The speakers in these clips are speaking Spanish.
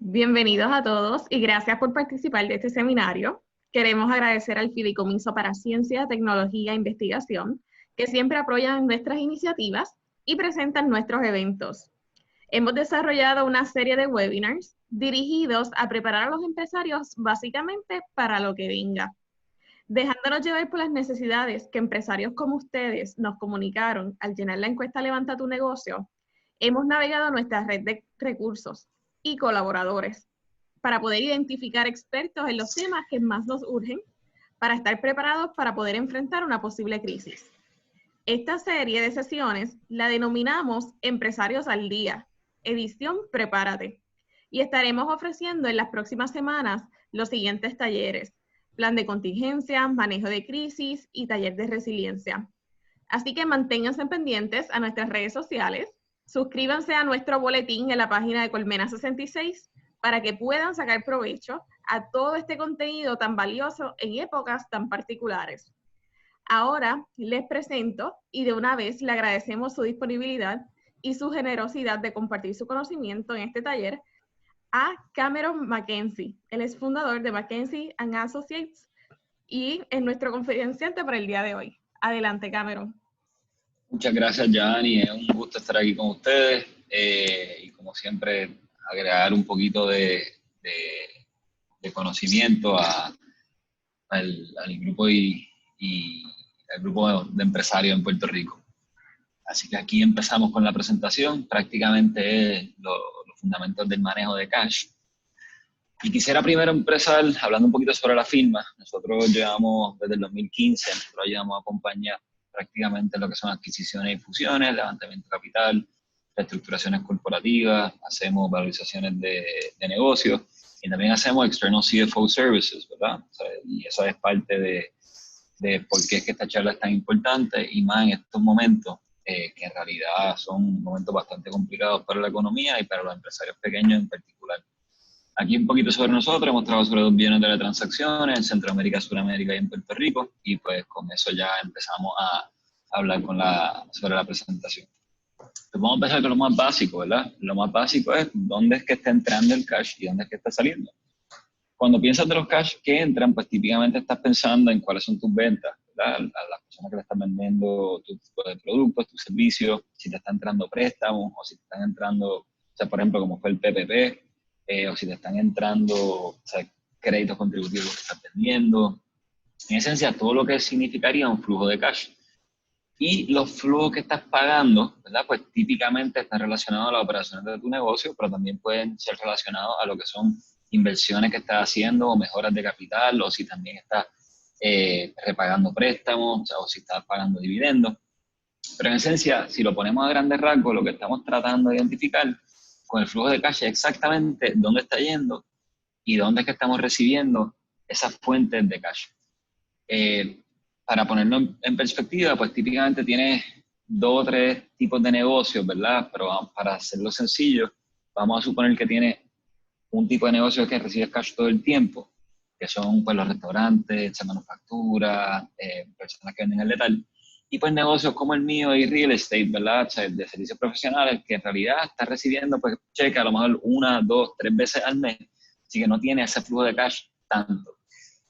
Bienvenidos a todos y gracias por participar de este seminario. Queremos agradecer al Fideicomiso para Ciencia, Tecnología e Investigación, que siempre apoyan nuestras iniciativas y presentan nuestros eventos. Hemos desarrollado una serie de webinars dirigidos a preparar a los empresarios básicamente para lo que venga. Dejándonos llevar por las necesidades que empresarios como ustedes nos comunicaron al llenar la encuesta Levanta tu negocio, hemos navegado nuestra red de recursos y colaboradores para poder identificar expertos en los temas que más nos urgen para estar preparados para poder enfrentar una posible crisis. Esta serie de sesiones la denominamos Empresarios al Día, edición Prepárate, y estaremos ofreciendo en las próximas semanas los siguientes talleres: plan de contingencia, manejo de crisis y taller de resiliencia. Así que manténganse pendientes a nuestras redes sociales, suscríbanse a nuestro boletín en la página de Colmena 66 para que puedan sacar provecho a todo este contenido tan valioso en épocas tan particulares. Ahora les presento y de una vez le agradecemos su disponibilidad y su generosidad de compartir su conocimiento en este taller a Cameron McKenzie. Él es fundador de McKenzie & Associates y es nuestro conferenciante para el día de hoy. Adelante, Cameron. Muchas gracias, Gianni. Es un gusto estar aquí con ustedes y como siempre agregar un poquito de conocimiento al grupo y al grupo de empresarios en Puerto Rico. Así que aquí empezamos con la presentación, prácticamente los fundamentos del manejo de cash. Y quisiera primero empezar hablando un poquito sobre la firma. Nosotros llevamos desde el 2015, nosotros llevamos a acompañar prácticamente lo que son adquisiciones y fusiones, levantamiento de capital, reestructuraciones corporativas, hacemos valorizaciones de negocios y también hacemos external CFO services, ¿verdad? O sea, y eso es parte de por qué es que esta charla es tan importante y más en estos momentos que en realidad son momentos bastante complicados para la economía y para los empresarios pequeños en particular. Aquí un poquito sobre nosotros, hemos trabajado sobre 2 billones de transacciones en Centroamérica, Sudamérica y en Puerto Rico, y pues con eso ya empezamos a hablar sobre la presentación. Pues vamos a empezar con lo más básico, ¿verdad? Lo más básico es dónde es que está entrando el cash y dónde es que está saliendo. Cuando piensas de los cash que entran, pues típicamente estás pensando en cuáles son tus ventas, ¿verdad? A las personas que le están vendiendo tu tipo de productos, tus servicios, si te están entrando préstamos o si te están entrando, o sea, por ejemplo, como fue el PPP, o si te están entrando, o sea, créditos contributivos que estás vendiendo. En esencia, todo lo que significaría un flujo de cash. Y los flujos que estás pagando, ¿verdad? Pues típicamente están relacionados a las operaciones de tu negocio, pero también pueden ser relacionados a lo que son inversiones que estás haciendo o mejoras de capital, o si también estás repagando préstamos, o sea, o si estás pagando dividendos. Pero en esencia, si lo ponemos a grandes rasgos, lo que estamos tratando de identificar con el flujo de cash es exactamente dónde está yendo y dónde es que estamos recibiendo esas fuentes de cash. Para ponerlo en perspectiva, pues típicamente tienes 2 o 3 tipos de negocios, ¿verdad? Pero para hacerlo sencillo, vamos a suponer que tienes un tipo de negocio que recibe cash todo el tiempo, que son pues los restaurantes, manufactura, personas que venden al letal. Y pues negocios como el mío y real estate, ¿verdad? O sea, de servicios profesionales que en realidad está recibiendo pues cheque a lo mejor 1, 2, 3 veces al mes, así que no tiene ese flujo de cash tanto.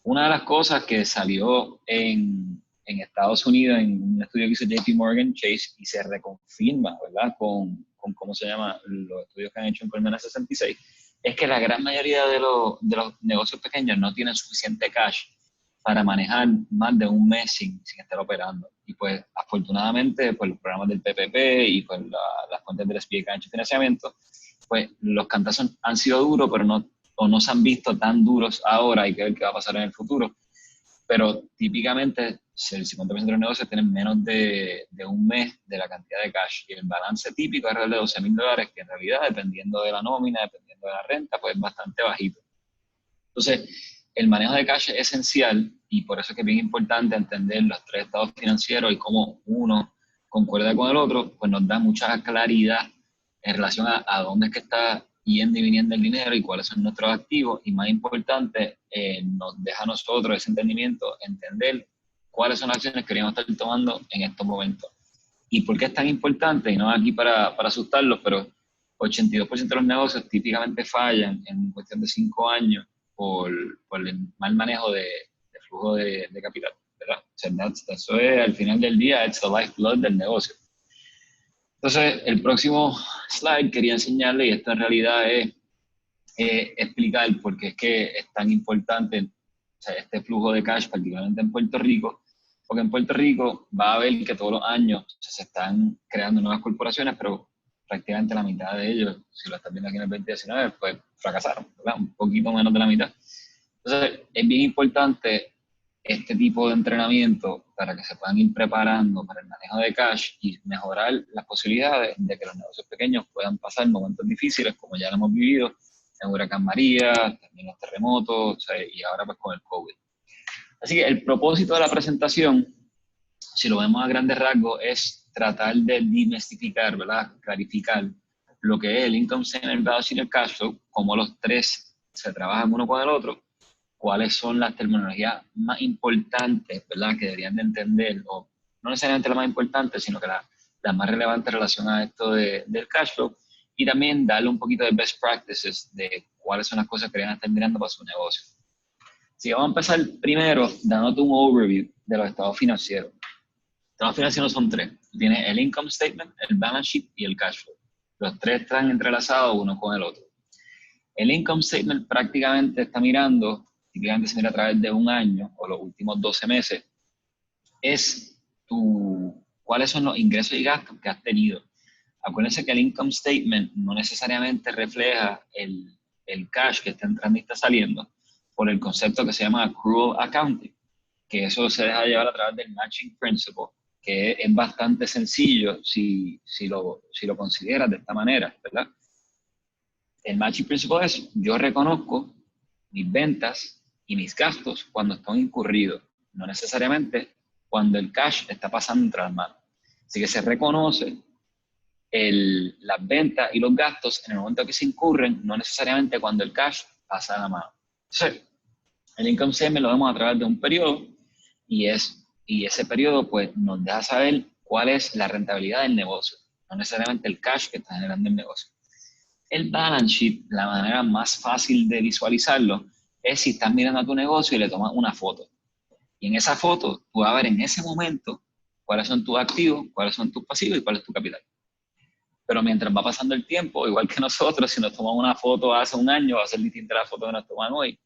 Una de las cosas que salió en Estados Unidos en un estudio que hizo JP Morgan Chase y se reconfirma, ¿verdad? Con cómo se llama los estudios que han hecho en Colmena 66, es que la gran mayoría de los negocios pequeños no tienen suficiente cash para manejar más de un mes sin estar operando. Y pues afortunadamente pues los programas del PPP y pues las cuentas del SBA que han hecho financiamiento, pues los cantazos han sido duros, pero no se han visto tan duros ahora, hay que ver qué va a pasar en el futuro. Pero típicamente el 50% de los negocios tienen menos de un mes de la cantidad de cash y el balance típico es alrededor de $12,000, que en realidad dependiendo de la nómina, dependiendo de la renta, pues es bastante bajito. Entonces, el manejo de cash es esencial y por eso es que es bien importante entender los 3 estados financieros y cómo uno concuerda con el otro, pues nos da mucha claridad en relación a dónde es que está yendo y viniendo el dinero y cuáles son nuestros activos, y más importante, nos deja a nosotros ese entendimiento, entender cuáles son las acciones que queríamos estar tomando en estos momentos. ¿Y por qué es tan importante? Y no aquí para asustarlos, pero 82% de los negocios típicamente fallan en cuestión de 5 años por el mal manejo de flujo de capital, ¿verdad? O sea, eso es, al final del día, it's the lifeblood del negocio. Entonces, el próximo slide quería enseñarle, y esto en realidad es explicar por qué es que es tan importante, o sea, este flujo de cash, particularmente en Puerto Rico, porque en Puerto Rico va a ver que todos los años se están creando nuevas corporaciones, pero prácticamente la mitad de ellos, si lo están viendo aquí en el 2019, pues fracasaron, ¿verdad? Un poquito menos de la mitad. Entonces, es bien importante este tipo de entrenamiento para que se puedan ir preparando para el manejo de cash y mejorar las posibilidades de que los negocios pequeños puedan pasar momentos difíciles, como ya lo hemos vivido en Huracán María, también los terremotos, o sea, y ahora pues con el COVID. Así que el propósito de la presentación, si lo vemos a grandes rasgos, es tratar de desmistificar, ¿verdad? Clarificar lo que es el income statement, el balance sheet y el cash flow, cómo los tres se trabajan uno con el otro, cuáles son las terminologías más importantes, ¿verdad? Que deberían de entender, o no necesariamente las más importantes, sino que las más relevantes en relación a esto del cash flow, y también darle un poquito de best practices de cuáles son las cosas que deberían estar mirando para su negocio. Así que vamos a empezar primero dándote un overview de los estados financieros. Los estados financieros son tres. Tienes el income statement, el balance sheet y el cash flow. Los tres están entrelazados uno con el otro. El income statement prácticamente está mirando, típicamente se mira a través de un año o los últimos 12 meses, es cuáles son los ingresos y gastos que has tenido. Acuérdense que el income statement no necesariamente refleja el cash que está entrando y está saliendo por el concepto que se llama accrual accounting, que eso se deja llevar a través del matching principle, que es bastante sencillo si lo consideras de esta manera, ¿verdad? El matching principle es, yo reconozco mis ventas y mis gastos cuando están incurridos, no necesariamente cuando el cash está pasando entre las manos. Así que se reconoce las ventas y los gastos en el momento que se incurren, no necesariamente cuando el cash pasa a la mano. Entonces, el income statement lo vemos a través de un periodo y ese periodo pues nos deja saber cuál es la rentabilidad del negocio, no necesariamente el cash que está generando el negocio. El balance sheet, la manera más fácil de visualizarlo es si estás mirando a tu negocio y le tomas una foto. Y en esa foto tú vas a ver en ese momento cuáles son tus activos, cuáles son tus pasivos y cuál es tu capital. Pero mientras va pasando el tiempo, igual que nosotros, si nos tomamos una foto hace un año, va a ser distinta a la foto que nos toman hoy.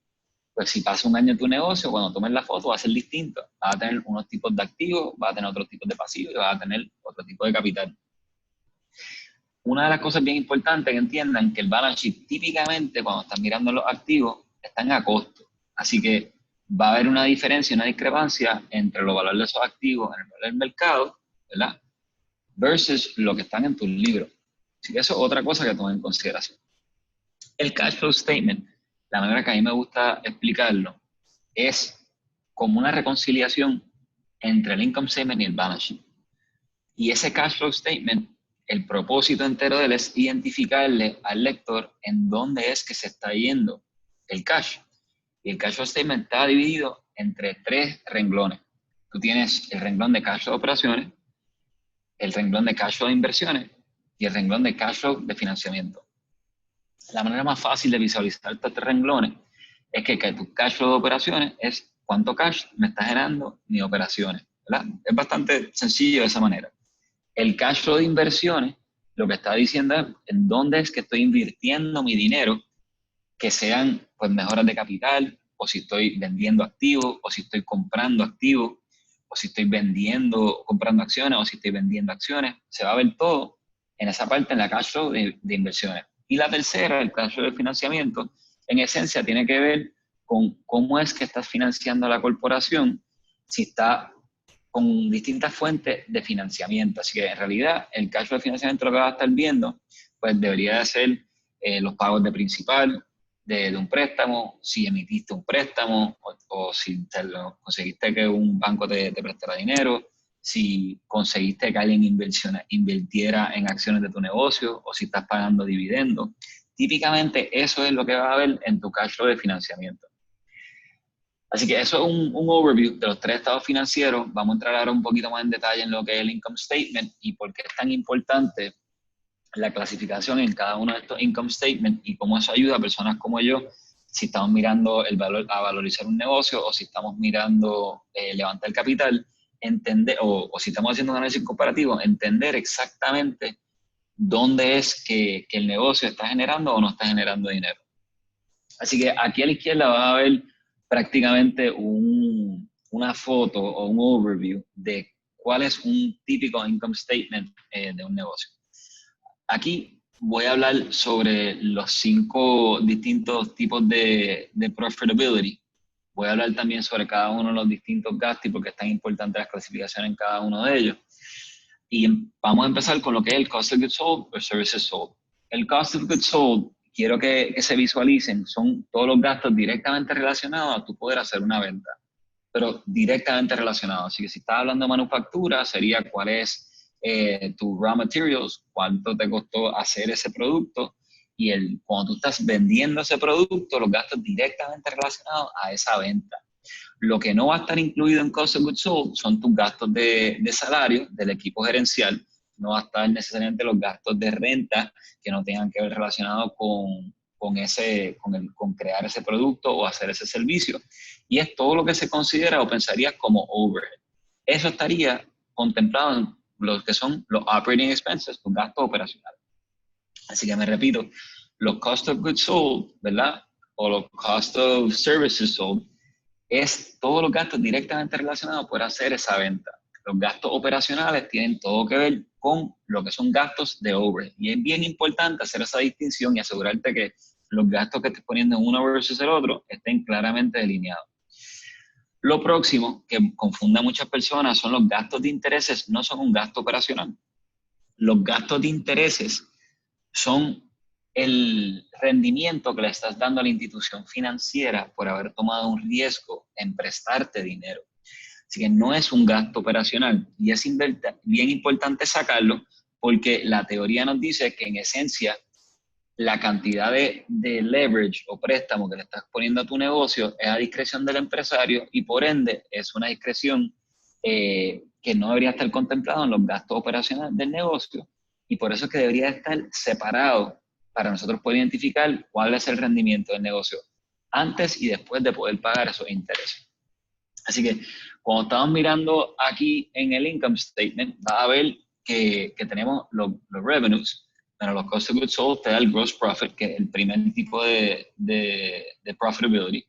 Pues si pasa un año en tu negocio, cuando tomes la foto va a ser distinto. Vas a tener unos tipos de activos, vas a tener otros tipos de pasivos y vas a tener otro tipo de capital. Una de las cosas bien importantes que entiendan que el balance sheet típicamente cuando están mirando los activos están a costo. Así que va a haber una diferencia, una discrepancia entre los valores de esos activos en el valor del mercado, ¿verdad? Versus lo que están en tus libros. Así que eso es otra cosa que tomar en consideración. El cash flow statement, la manera que a mí me gusta explicarlo, es como una reconciliación entre el income statement y el balance sheet. Y ese cash flow statement, el propósito entero de él es identificarle al lector en dónde es que se está yendo el cash. Y el cash flow statement está dividido entre tres renglones. Tú tienes el renglón de cash flow de operaciones, el renglón de cash flow de inversiones y el renglón de cash flow de financiamiento. La manera más fácil de visualizar estos tres renglones es que tu cash flow de operaciones es cuánto cash me está generando mis operaciones, ¿verdad? Es bastante sencillo de esa manera. El cash flow de inversiones, lo que está diciendo es en dónde es que estoy invirtiendo mi dinero, que sean pues mejoras de capital, o si estoy vendiendo activos, o si estoy comprando activos, o si estoy comprando acciones, o si estoy vendiendo acciones. Se va a ver todo en esa parte, en la cash flow de inversiones. Y la tercera, el cash flow de financiamiento, en esencia tiene que ver con cómo es que estás financiando a la corporación, si está con distintas fuentes de financiamiento. Así que en realidad el cash flow de financiamiento lo que vas a estar viendo, pues debería de ser los pagos de principal de un préstamo, si emitiste un préstamo o si conseguiste que un banco te prestara dinero, si conseguiste que alguien invirtiera en acciones de tu negocio o si estás pagando dividendos. Típicamente eso es lo que vas a ver en tu cash flow de financiamiento. Así que eso es un overview de los tres estados financieros. Vamos a entrar ahora un poquito más en detalle en lo que es el income statement y por qué es tan importante la clasificación en cada uno de estos income statements y cómo eso ayuda a personas como yo, si estamos mirando el valor, a valorizar un negocio o si estamos mirando levantar capital, entender, o si estamos haciendo un análisis comparativo, entender exactamente dónde es que el negocio está generando o no está generando dinero. Así que aquí a la izquierda va a ver prácticamente una foto o un overview de cuál es un típico income statement de un negocio. Aquí voy a hablar sobre los 5 distintos tipos de profitability. Voy a hablar también sobre cada uno de los distintos gastos y por qué es tan importante la clasificación en cada uno de ellos. Y vamos a empezar con lo que es el cost of goods sold o services sold. El cost of goods sold, quiero que se visualicen, son todos los gastos directamente relacionados a tu poder hacer una venta, pero directamente relacionados. Así que si estás hablando de manufactura, sería cuál es tu raw materials, cuánto te costó hacer ese producto, y cuando tú estás vendiendo ese producto, los gastos directamente relacionados a esa venta. Lo que no va a estar incluido en Cost of Goods Sold son tus gastos de salario del equipo gerencial, no va a estar necesariamente los gastos de renta que no tengan que ver relacionados con crear ese producto o hacer ese servicio. Y es todo lo que se considera o pensaría como overhead. Eso estaría contemplado en lo que son los operating expenses, los gastos operacionales. Así que me repito, los cost of goods sold, ¿verdad? O los cost of services sold, es todos los gastos directamente relacionados por hacer esa venta. Los gastos operacionales tienen todo que ver con lo que son gastos de overhead. Y es bien importante hacer esa distinción y asegurarte que los gastos que estés poniendo en uno versus el otro estén claramente delineados. Lo próximo que confunde a muchas personas son los gastos de intereses, no son un gasto operacional. Los gastos de intereses son el rendimiento que le estás dando a la institución financiera por haber tomado un riesgo en prestarte dinero. Así que no es un gasto operacional y es bien importante sacarlo porque la teoría nos dice que en esencia la cantidad de leverage o préstamo que le estás poniendo a tu negocio es a discreción del empresario y por ende es una discreción que no debería estar contemplado en los gastos operacionales del negocio y por eso es que debería estar separado para nosotros poder identificar cuál es el rendimiento del negocio antes y después de poder pagar esos intereses. Así que cuando estamos mirando aquí en el income statement, vas a ver que tenemos los revenues. Bueno, los cost of goods sold te da el gross profit, que es el primer tipo de profitability.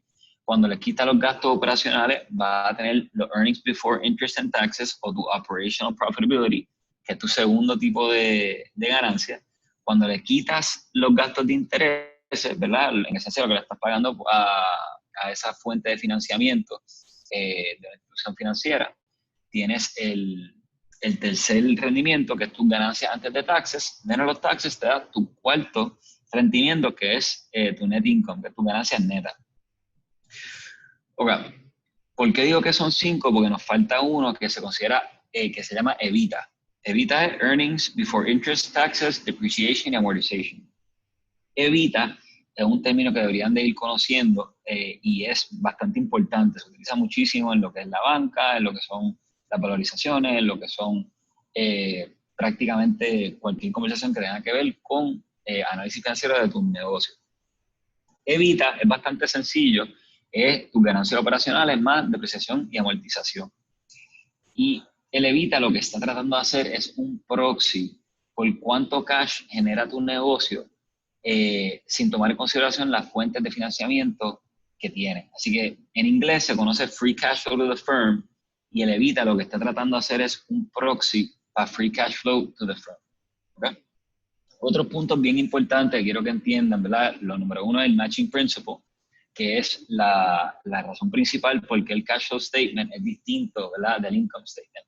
Cuando le quitas los gastos operacionales, va a tener los earnings before interest and taxes o tu operational profitability, que es tu segundo tipo de ganancia. Cuando le quitas los gastos de intereses, ¿verdad? En esencia lo que le estás pagando a esa fuente de financiamiento de la institución financiera, tienes el tercer rendimiento, que es tu ganancia antes de taxes, menos los taxes te da tu cuarto rendimiento, que es tu net income, que es tu ganancia neta. Ok, ¿por qué digo que son 5? Porque nos falta uno que se considera, que se llama EBITDA. EBITDA es Earnings Before Interest, Taxes, Depreciation y Amortization. EBITDA es un término que deberían de ir conociendo y es bastante importante. Se utiliza muchísimo en lo que es la banca, en lo que son las valorizaciones, en lo que son prácticamente cualquier conversación que tenga que ver con análisis financiero de tu negocio. EBITDA es bastante sencillo, es tus ganancias operacionales más depreciación y amortización. Y el EBITDA lo que está tratando de hacer es un proxy por cuánto cash genera tu negocio sin tomar en consideración las fuentes de financiamiento que tiene. Así que en inglés se conoce Free Cash Flow to the Firm y el EBITDA lo que está tratando de hacer es un proxy para Free Cash Flow to the Firm. ¿Okay? Otros puntos bien importantes que quiero que entiendan, ¿verdad? Lo número uno es el Matching Principle, que es la razón principal por qué el Cash Flow Statement es distinto, ¿verdad?, del Income Statement,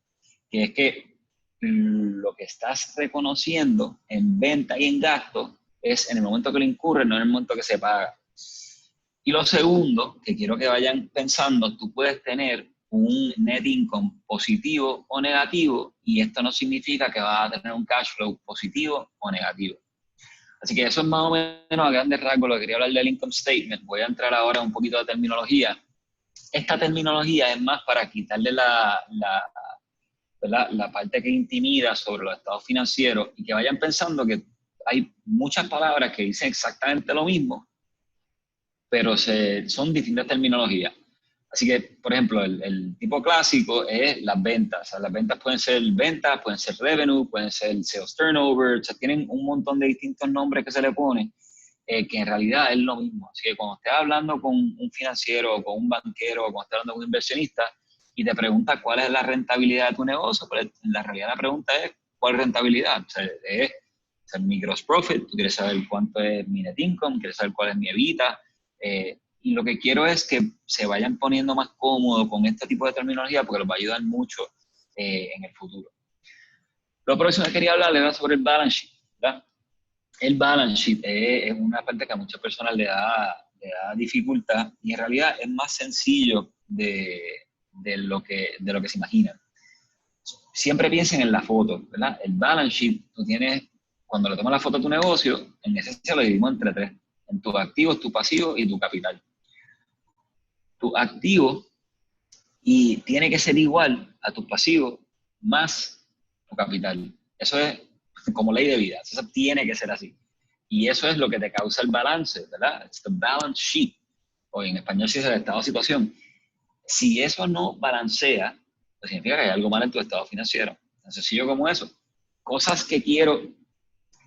que es que lo que estás reconociendo en venta y en gasto es en el momento que lo incurre, no en el momento que se paga. Y lo segundo, que quiero que vayan pensando, tú puedes tener un net income positivo o negativo, y esto no significa que vas a tener un cash flow positivo o negativo. Así que eso es más o menos a grandes rasgos lo que quería hablar del income statement. Voy a entrar ahora un poquito de terminología. Esta terminología es más para quitarle la parte que intimida sobre los estados financieros y que vayan pensando que hay muchas palabras que dicen exactamente lo mismo, pero son distintas terminologías. Así que, por ejemplo, el tipo clásico es las ventas. O sea, las ventas pueden ser ventas, pueden ser revenue, pueden ser sales turnover. O sea, tienen un montón de distintos nombres que se le ponen, que en realidad es lo mismo. Así que cuando estés hablando con un financiero, o con un banquero, o cuando estés hablando con un inversionista, y te pregunta cuál es la rentabilidad de tu negocio, pues en la realidad la pregunta es, ¿cuál rentabilidad? O sea, es mi gross profit, tú quieres saber cuánto es mi net income, quieres saber cuál es mi EBITDA, y lo que quiero es que se vayan poniendo más cómodos con este tipo de terminología porque los va a ayudar mucho en el futuro. Lo próximo que quería hablar era sobre el balance sheet, ¿verdad? El balance sheet es una parte que a muchas personas le da dificultad y en realidad es más sencillo de lo que se imaginan. Siempre piensen en la foto, ¿verdad? El balance sheet, tú tienes, cuando le tomas la foto a tu negocio, en esencia lo dividimos entre tres, en tus activos, tu pasivo y tu capital. Tu activo y tiene que ser igual a tus pasivos más tu capital. Eso es como ley de vida, eso tiene que ser así. Y eso es lo que te causa el balance, ¿verdad? It's the balance sheet, o en español se dice el estado de situación. Si eso no balancea, pues significa que hay algo mal en tu estado financiero. Tan sencillo como eso. Cosas que quiero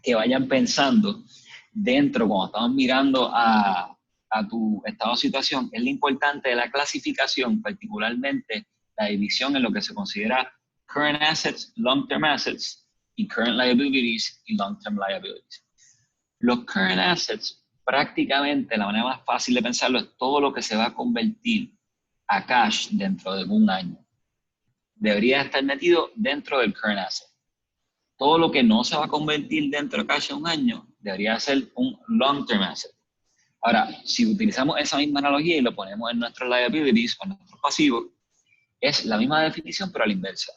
que vayan pensando dentro, cuando estamos mirando a tu estado de situación, es lo importante de la clasificación, particularmente la división en lo que se considera current assets, long-term assets, y current liabilities y long-term liabilities. Los current assets, prácticamente la manera más fácil de pensarlo es todo lo que se va a convertir a cash dentro de un año. Debería estar metido dentro del current asset. Todo lo que no se va a convertir dentro de cash en un año debería ser un long-term asset. Ahora, si utilizamos esa misma analogía y lo ponemos en nuestros liabilities o nuestros pasivos, es la misma definición pero a la inversa.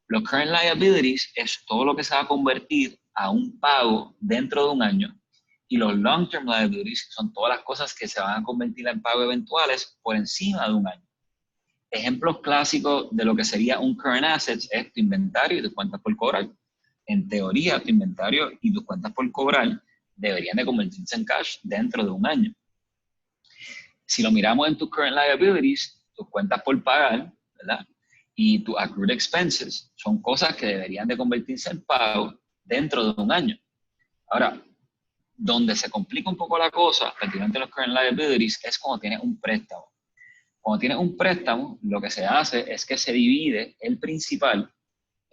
Los current liabilities es todo lo que se va a convertir a un pago dentro de un año y los long-term liabilities son todas las cosas que se van a convertir en pago eventuales por encima de un año. Ejemplos clásicos de lo que sería un current assets es tu inventario y tus cuentas por cobrar. En teoría, tu inventario y tus cuentas por cobrar deberían de convertirse en cash dentro de un año. Si lo miramos en tus current liabilities, tus cuentas por pagar, ¿verdad? Y tus accrued expenses son cosas que deberían de convertirse en pago dentro de un año. Ahora, donde se complica un poco la cosa, particularmente los current liabilities, es cuando tienes un préstamo. Cuando tienes un préstamo, lo que se hace es que se divide el principal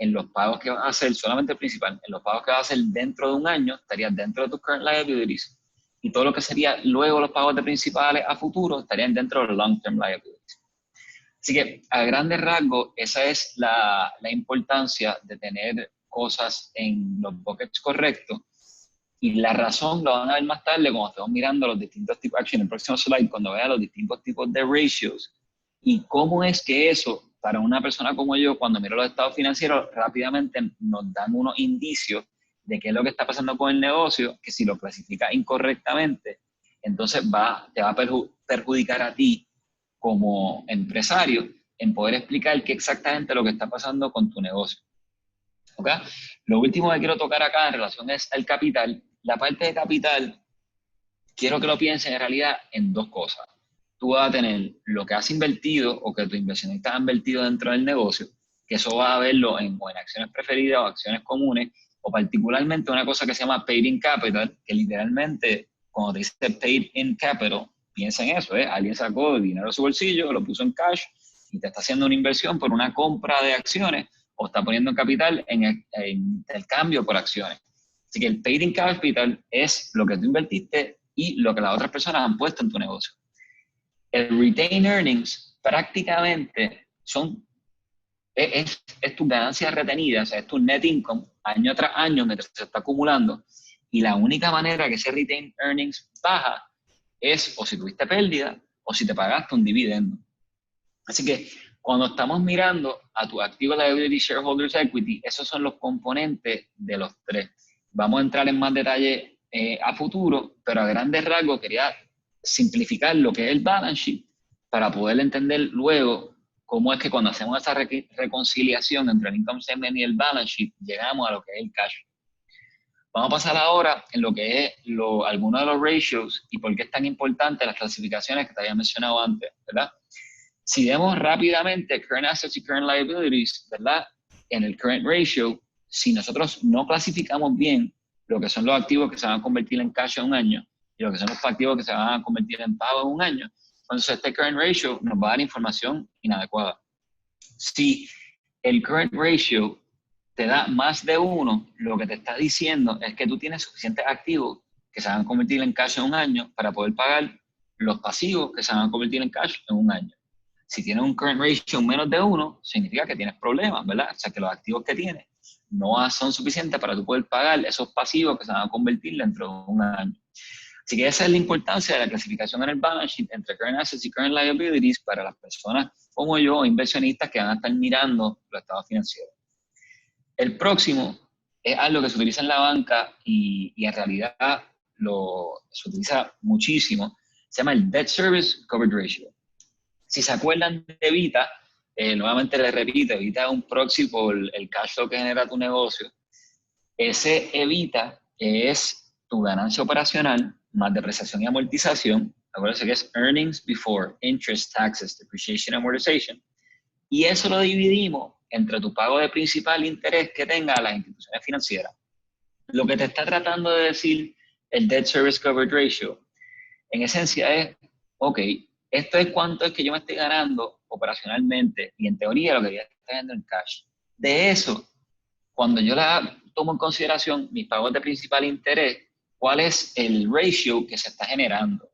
en los pagos que vas a hacer, solamente el principal, en los pagos que vas a hacer dentro de un año, estarían dentro de tus current liabilities, y todo lo que sería luego los pagos de principales a futuro estarían dentro de los long-term liabilities. Así que, a grandes rasgos, esa es la importancia de tener cosas en los buckets correctos, y la razón lo van a ver más tarde cuando estemos mirando los distintos tipos, en el próximo slide, cuando vean los distintos tipos de ratios, y cómo es que eso, para una persona como yo, cuando miro los estados financieros, rápidamente nos dan unos indicios de qué es lo que está pasando con el negocio, que si lo clasifica incorrectamente, entonces te va a perjudicar a ti como empresario en poder explicar qué exactamente lo que está pasando con tu negocio. ¿Okay? Lo último que quiero tocar acá en relación es el capital. La parte de capital, quiero que lo piensen en realidad en dos cosas. Tú vas a tener lo que has invertido o que tus inversionistas han invertido dentro del negocio, que eso vas a verlo en acciones preferidas o acciones comunes, o particularmente una cosa que se llama paid in capital, que literalmente cuando te dice paid in capital, piensa en eso, alguien sacó el dinero de su bolsillo, lo puso en cash y te está haciendo una inversión por una compra de acciones o está poniendo capital en intercambio por acciones. Así que el paid in capital es lo que tú invertiste y lo que las otras personas han puesto en tu negocio. El retained earnings prácticamente es tus ganancias retenidas, es tu net income año tras año mientras se está acumulando, y la única manera que ese retained earnings baja es o si tuviste pérdida o si te pagaste un dividendo. Así que cuando estamos mirando a tu activo liability shareholders equity, esos son los componentes de los tres. Vamos a entrar en más detalle a futuro, pero a grandes rasgos quería simplificar lo que es el balance sheet para poder entender luego cómo es que cuando hacemos esa reconciliación entre el income statement y el balance sheet, llegamos a lo que es el cash. Vamos a pasar ahora en lo que es algunos de los ratios y por qué es tan importante las clasificaciones que te había mencionado antes, ¿verdad? Si vemos rápidamente current assets y current liabilities, ¿verdad? En el current ratio, si nosotros no clasificamos bien lo que son los activos que se van a convertir en cash en un año y lo que son los activos que se van a convertir en pago en un año, entonces este current ratio nos va a dar información inadecuada. Si el current ratio te da más de 1, lo que te está diciendo es que tú tienes suficientes activos que se van a convertir en cash en un año para poder pagar los pasivos que se van a convertir en cash en un año. Si tienes un current ratio menos de 1, significa que tienes problemas, ¿verdad? O sea, que los activos que tienes no son suficientes para tú poder pagar esos pasivos que se van a convertir dentro de un año. Así que esa es la importancia de la clasificación en el balance sheet entre current assets y current liabilities para las personas como yo, inversionistas que van a estar mirando los estados financieros. El próximo es algo que se utiliza en la banca y en realidad se utiliza muchísimo. Se llama el Debt Service Coverage Ratio. Si se acuerdan de Evita, nuevamente les repito, Evita es un proxy por el cash flow que genera tu negocio. Ese Evita es tu ganancia operacional más depreciación y amortización. Acuérdense que es Earnings Before Interest, Taxes, Depreciation, Amortization. Y eso lo dividimos entre tu pago de principal e interés que tenga las instituciones financieras. Lo que te está tratando de decir el Debt Service Coverage Ratio, en esencia es, ok, esto es cuánto es que yo me estoy ganando operacionalmente y en teoría lo que ya está ganando en cash. De eso, cuando yo tomo en consideración mis pagos de principal e interés, ¿cuál es el ratio que se está generando?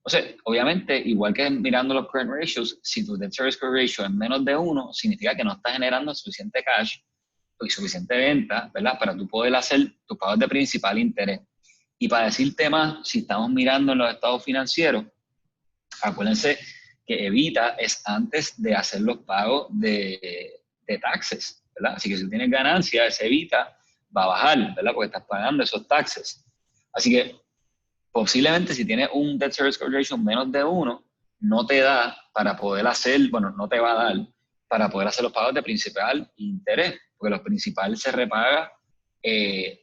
O sea, obviamente, igual que mirando los current ratios, si tu debt service coverage ratio es menos de 1, significa que no estás generando suficiente cash y suficiente venta, ¿verdad? Para tú poder hacer tus pagos de principal e interés. Y para decirte más, si estamos mirando en los estados financieros, acuérdense que Evita es antes de hacer los pagos de taxes, ¿verdad? Así que si tienes ganancia, ese Evita va a bajar, ¿verdad? Porque estás pagando esos taxes. Así que posiblemente si tienes un debt service coverage ratio menos de 1, no te da para poder hacer, bueno, no te va a dar para poder hacer los pagos de principal e interés, porque los principales se repaga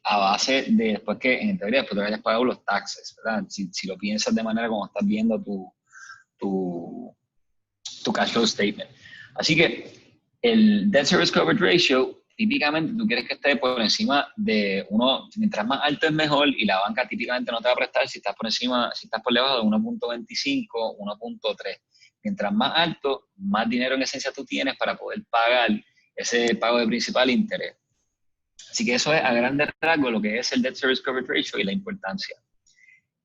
a base de después que, en teoría, después te hayas pagado los taxes, ¿verdad? Si lo piensas de manera como estás viendo tu cash flow statement. Así que el debt service coverage ratio, típicamente tú quieres que esté por encima de mientras más alto es mejor, y la banca típicamente no te va a prestar si estás por encima, si estás por debajo de 1.25, 1.3. Mientras más alto, más dinero en esencia tú tienes para poder pagar ese pago de principal e interés. Así que eso es a grandes rasgos lo que es el debt service coverage ratio y la importancia.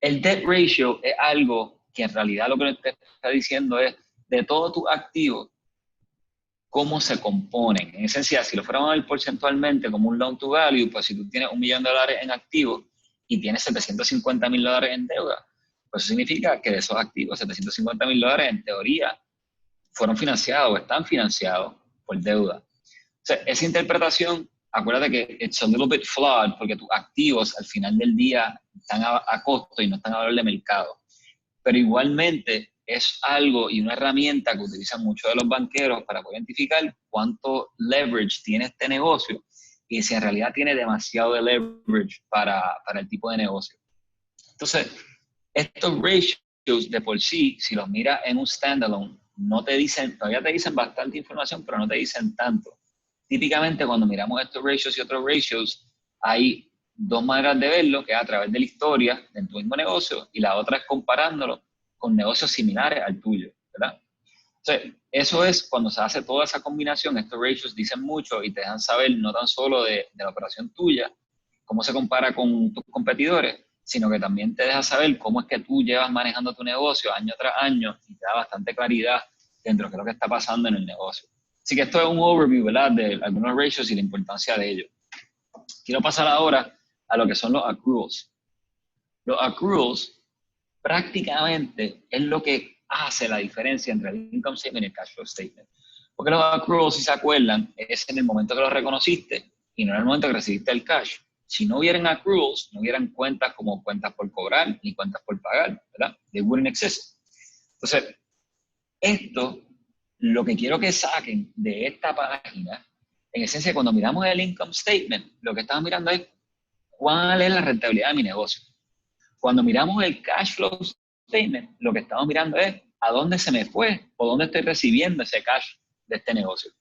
El debt ratio es algo que en realidad lo que te está diciendo es de todos tus activos, cómo se componen. En esencia, si lo fuéramos a ver porcentualmente como un loan to value, pues si tú tienes $1 millón en activos y tienes $750,000 en deuda, pues eso significa que de esos activos, $750,000 en teoría fueron financiados o están financiados por deuda. O sea, esa interpretación, acuérdate que it's a little bit flawed porque tus activos al final del día están a costo y no están a valor de mercado. Pero igualmente es algo y una herramienta que utilizan muchos de los banqueros para poder identificar cuánto leverage tiene este negocio y si en realidad tiene demasiado de leverage para el tipo de negocio. Entonces, estos ratios de por sí, si los miras en un standalone, no te dicen, todavía te dicen bastante información, pero no te dicen tanto. Típicamente cuando miramos estos ratios y otros ratios, hay dos maneras de verlo, que es a través de la historia de tu mismo negocio y la otra es comparándolo con negocios similares al tuyo, ¿verdad? Entonces, eso es cuando se hace toda esa combinación, estos ratios dicen mucho y te dejan saber no tan solo de la operación tuya, cómo se compara con tus competidores, sino que también te deja saber cómo es que tú llevas manejando tu negocio año tras año y te da bastante claridad dentro de lo que está pasando en el negocio. Así que esto es un overview, ¿verdad?, de algunos ratios y la importancia de ellos. Quiero pasar ahora a lo que son los accruals. Los accruals prácticamente es lo que hace la diferencia entre el income statement y el cash flow statement. Porque los accruals, si se acuerdan, es en el momento que los reconociste y no en el momento que recibiste el cash. Si no hubieran accruals, no hubieran cuentas como cuentas por cobrar ni cuentas por pagar, ¿verdad? They wouldn't exist. Entonces, esto, lo que quiero que saquen de esta página, en esencia, cuando miramos el income statement, lo que estamos mirando es ¿cuál es la rentabilidad de mi negocio? Cuando miramos el cash flow statement, lo que estamos mirando es a dónde se me fue o dónde estoy recibiendo ese cash de este negocio.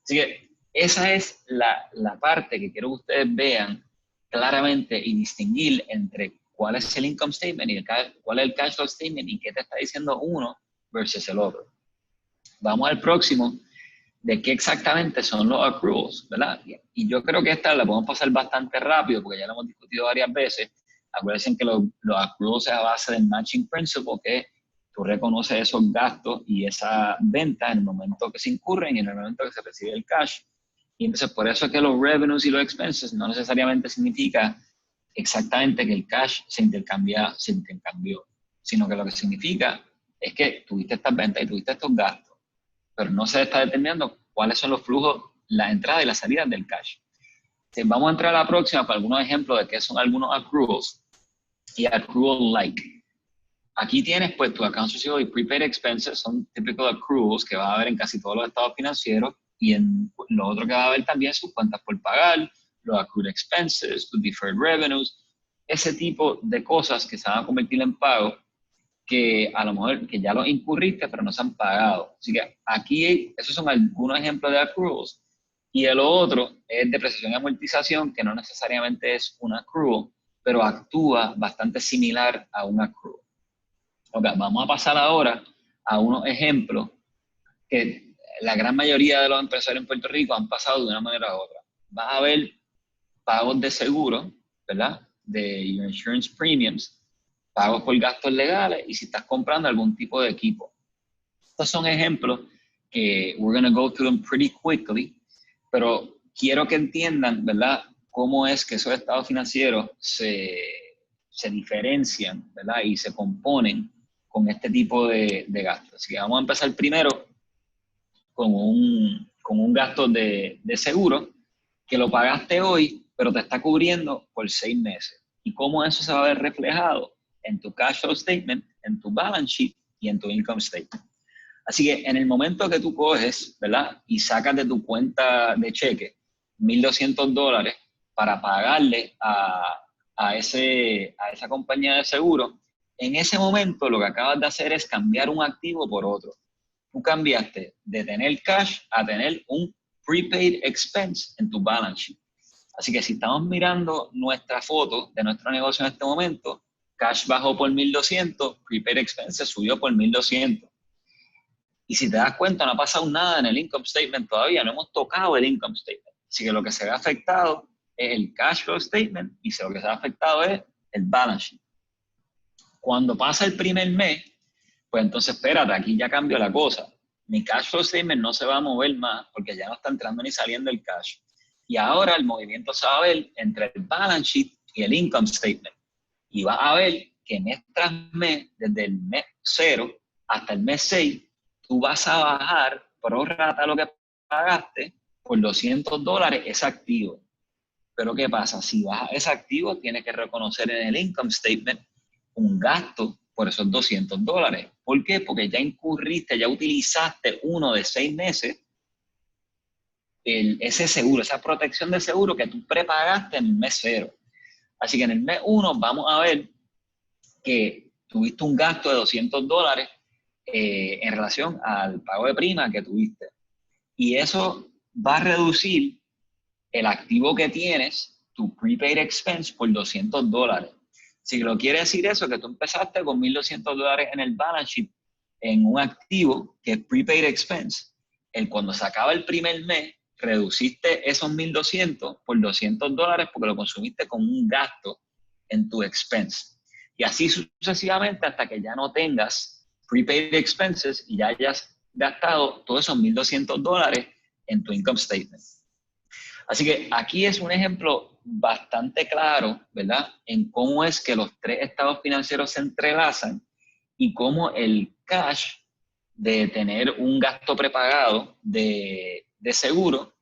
Así que esa es la parte que quiero que ustedes vean claramente y distinguir entre cuál es el income statement y cuál es el cash flow statement y qué te está diciendo uno versus el otro. Vamos al próximo, de qué exactamente son los accruals, ¿verdad? Y yo creo que esta la podemos pasar bastante rápido porque ya lo hemos discutido varias veces. Acuérdense que los accruals es a base del matching principle, que tú reconoces esos gastos y esa venta en el momento que se incurren y en el momento que se recibe el cash. Y entonces por eso es que los revenues y los expenses no necesariamente significa exactamente que el cash se intercambió, sino que lo que significa es que tuviste estas ventas y tuviste estos gastos, pero no se está determinando cuáles son los flujos, la entrada y la salida del cash. Entonces, vamos a entrar a la próxima para algunos ejemplos de qué son algunos accruals y accrual-like. Aquí tienes pues tu accounts receivable y prepaid expenses, son típicos accruals que va a haber en casi todos los estados financieros, y en lo otro que va a haber también sus cuentas por pagar, los accrued expenses, tus deferred revenues, ese tipo de cosas que se van a convertir en pago, que a lo mejor que ya los incurriste pero no se han pagado. Así que aquí esos son algunos ejemplos de accruals. Y el otro es depreciación y amortización, que no necesariamente es un accrual, pero actúa bastante similar a un accrual. Okay, vamos a pasar ahora a unos ejemplos que la gran mayoría de los empresarios en Puerto Rico han pasado de una manera u otra. Vas a ver pagos de seguro, ¿verdad? De your insurance premiums, pagos por gastos legales y si estás comprando algún tipo de equipo. Estos son ejemplos que we're going to go through them pretty quickly, pero quiero que entiendan, ¿verdad?, cómo es que esos estados financieros se diferencian, ¿verdad?, y se componen con este tipo de gastos. Así que vamos a empezar primero con un gasto de seguro que lo pagaste hoy, pero te está cubriendo por 6 meses. ¿Y cómo eso se va a ver reflejado? En tu cash flow statement, en tu balance sheet y en tu income statement. Así que en el momento que tú coges, ¿verdad?, y sacas de tu cuenta de cheque $1,200 para pagarle a esa compañía de seguro, en ese momento lo que acabas de hacer es cambiar un activo por otro. Tú cambiaste de tener cash a tener un prepaid expense en tu balance sheet. Así que si estamos mirando nuestra foto de nuestro negocio en este momento, cash bajó por 1,200, prepaid expense subió por 1,200. Y si te das cuenta, no ha pasado nada en el income statement todavía, no hemos tocado el income statement. Así que lo que se ve afectado es el cash flow statement y lo que se ve afectado es el balance sheet. Cuando pasa el primer mes, pues entonces espérate, aquí ya cambió la cosa. Mi cash flow statement no se va a mover más porque ya no está entrando ni saliendo el cash. Y ahora el movimiento se va a ver entre el balance sheet y el income statement. Y vas a ver que mes tras mes, desde el mes 0 hasta el mes 6, tú vas a bajar pro rata lo que pagaste por $200 ese activo. Pero ¿qué pasa? Si bajas ese activo, tienes que reconocer en el income statement un gasto por esos $200. ¿Por qué? Porque ya incurriste, ya utilizaste uno de 6 meses ese seguro, esa protección de seguro que tú prepagaste en el mes 0. Así que en el mes 1 vamos a ver que tuviste un gasto de $200 en relación al pago de prima que tuviste. Y eso va a reducir el activo que tienes, tu prepaid expense, por $200. Si lo quiere decir eso, que tú empezaste con $1,200 en el balance sheet en un activo que es prepaid expense, cuando se acaba el primer mes, reduciste esos $1,200 por $200 porque lo consumiste con un gasto en tu expense. Y así sucesivamente hasta que ya no tengas prepaid expenses y ya hayas gastado todos esos $1,200 en tu income statement. Así que aquí es un ejemplo bastante claro, ¿verdad?, en cómo es que los 3 estados financieros se entrelazan y cómo el cash de tener un gasto prepagado de seguro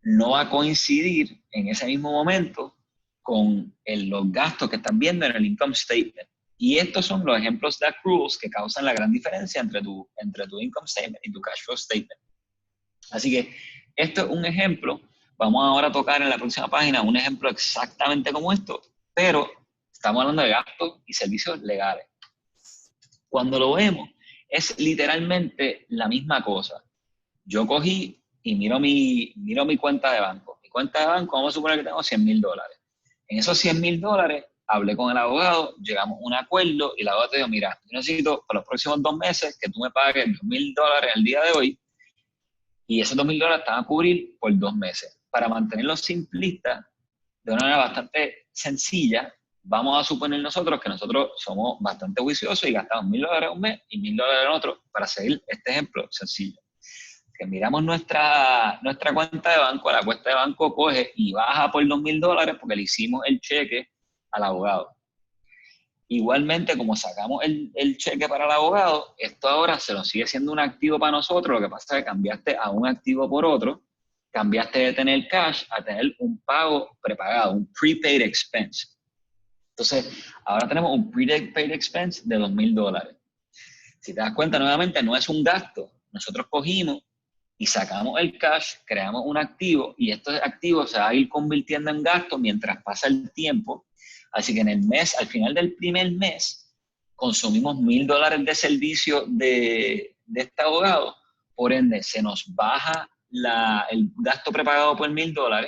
no va a coincidir en ese mismo momento con los gastos que están viendo en el income statement. Y estos son los ejemplos de accruals que causan la gran diferencia entre tu income statement y tu cash flow statement. Así que esto es un ejemplo. vamos ahora a tocar en la próxima página un ejemplo exactamente como esto, pero estamos hablando de gastos y servicios legales. Cuando lo vemos, es literalmente la misma cosa. Yo cogí y miro mi cuenta de banco. Mi cuenta de banco, vamos a suponer que tengo $100,000. En esos $100,000, hablé con el abogado, llegamos a un acuerdo y el abogado te dijo, mira, yo necesito para los próximos 2 meses que tú me pagues $2,000 al día de hoy, y esos $2,000 te van a cubrir por 2 meses. Para mantenerlo simplista, de una manera bastante sencilla, vamos a suponer nosotros que nosotros somos bastante juiciosos y gastamos $1,000 un mes y $1,000 en otro, para seguir este ejemplo sencillo. Que miramos nuestra cuenta de banco, la cuenta de banco coge y baja por $2,000 porque le hicimos el cheque al abogado. Igualmente, como sacamos el cheque para el abogado, esto ahora se nos sigue siendo un activo para nosotros. Lo que pasa es que cambiaste a un activo por otro, cambiaste de tener cash a tener un pago prepagado, un prepaid expense. Entonces, ahora tenemos un prepaid expense de $2,000. Si te das cuenta, nuevamente, no es un gasto. Nosotros cogimos y sacamos el cash, creamos un activo y estos activos se van a ir convirtiendo en gastos mientras pasa el tiempo. Así que en el mes, al final del primer mes, consumimos $1,000 de servicio de este abogado. Por ende, se nos baja el gasto prepagado por $1,000.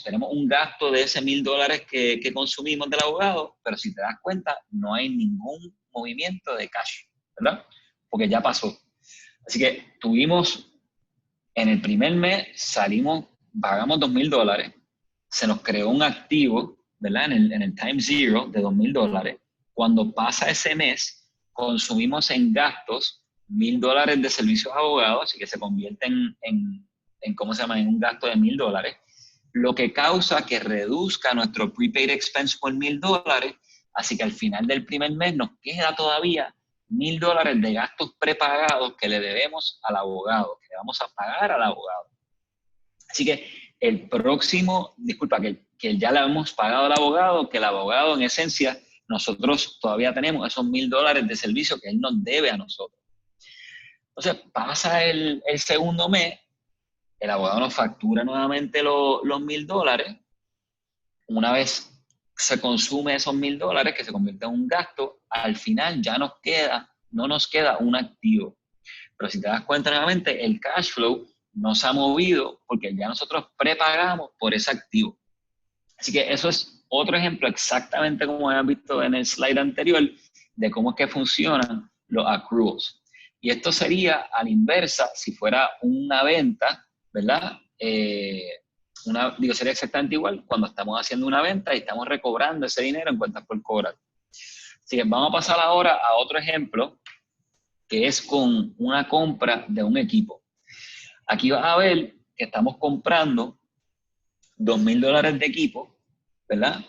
Tenemos un gasto de ese $1,000 que consumimos del abogado, pero si te das cuenta, no hay ningún movimiento de cash, ¿verdad? Porque ya pasó. Así que en el primer mes pagamos $2,000, se nos creó un activo, ¿verdad? En el time zero de $2,000. Cuando pasa ese mes, consumimos en gastos $1,000 de servicios a abogados, así que se convierte ¿cómo se llama? En un gasto de $1,000, lo que causa que reduzca nuestro prepaid expense por $1,000, así que al final del primer mes nos queda todavía $1,000 de gastos prepagados que le debemos al abogado, que le vamos a pagar al abogado. Así que que ya le hemos pagado al abogado, que el abogado en esencia, nosotros todavía tenemos esos $1,000 de servicio que él nos debe a nosotros. Entonces pasa el segundo mes, el abogado nos factura nuevamente los $1,000. Una vez se consume esos $1,000, que se convierte en un gasto, al final ya no nos queda un activo. Pero si te das cuenta nuevamente, el cash flow no se ha movido porque ya nosotros prepagamos por ese activo. Así que eso es otro ejemplo exactamente como habían visto en el slide anterior de cómo es que funcionan los accruals. Y esto sería a la inversa si fuera una venta, ¿verdad? Sería exactamente igual cuando estamos haciendo una venta y estamos recobrando ese dinero en cuentas por cobrar. Así que vamos a pasar ahora a otro ejemplo, que es con una compra de un equipo. Aquí vas a ver que estamos comprando $2,000 de equipo, ¿verdad?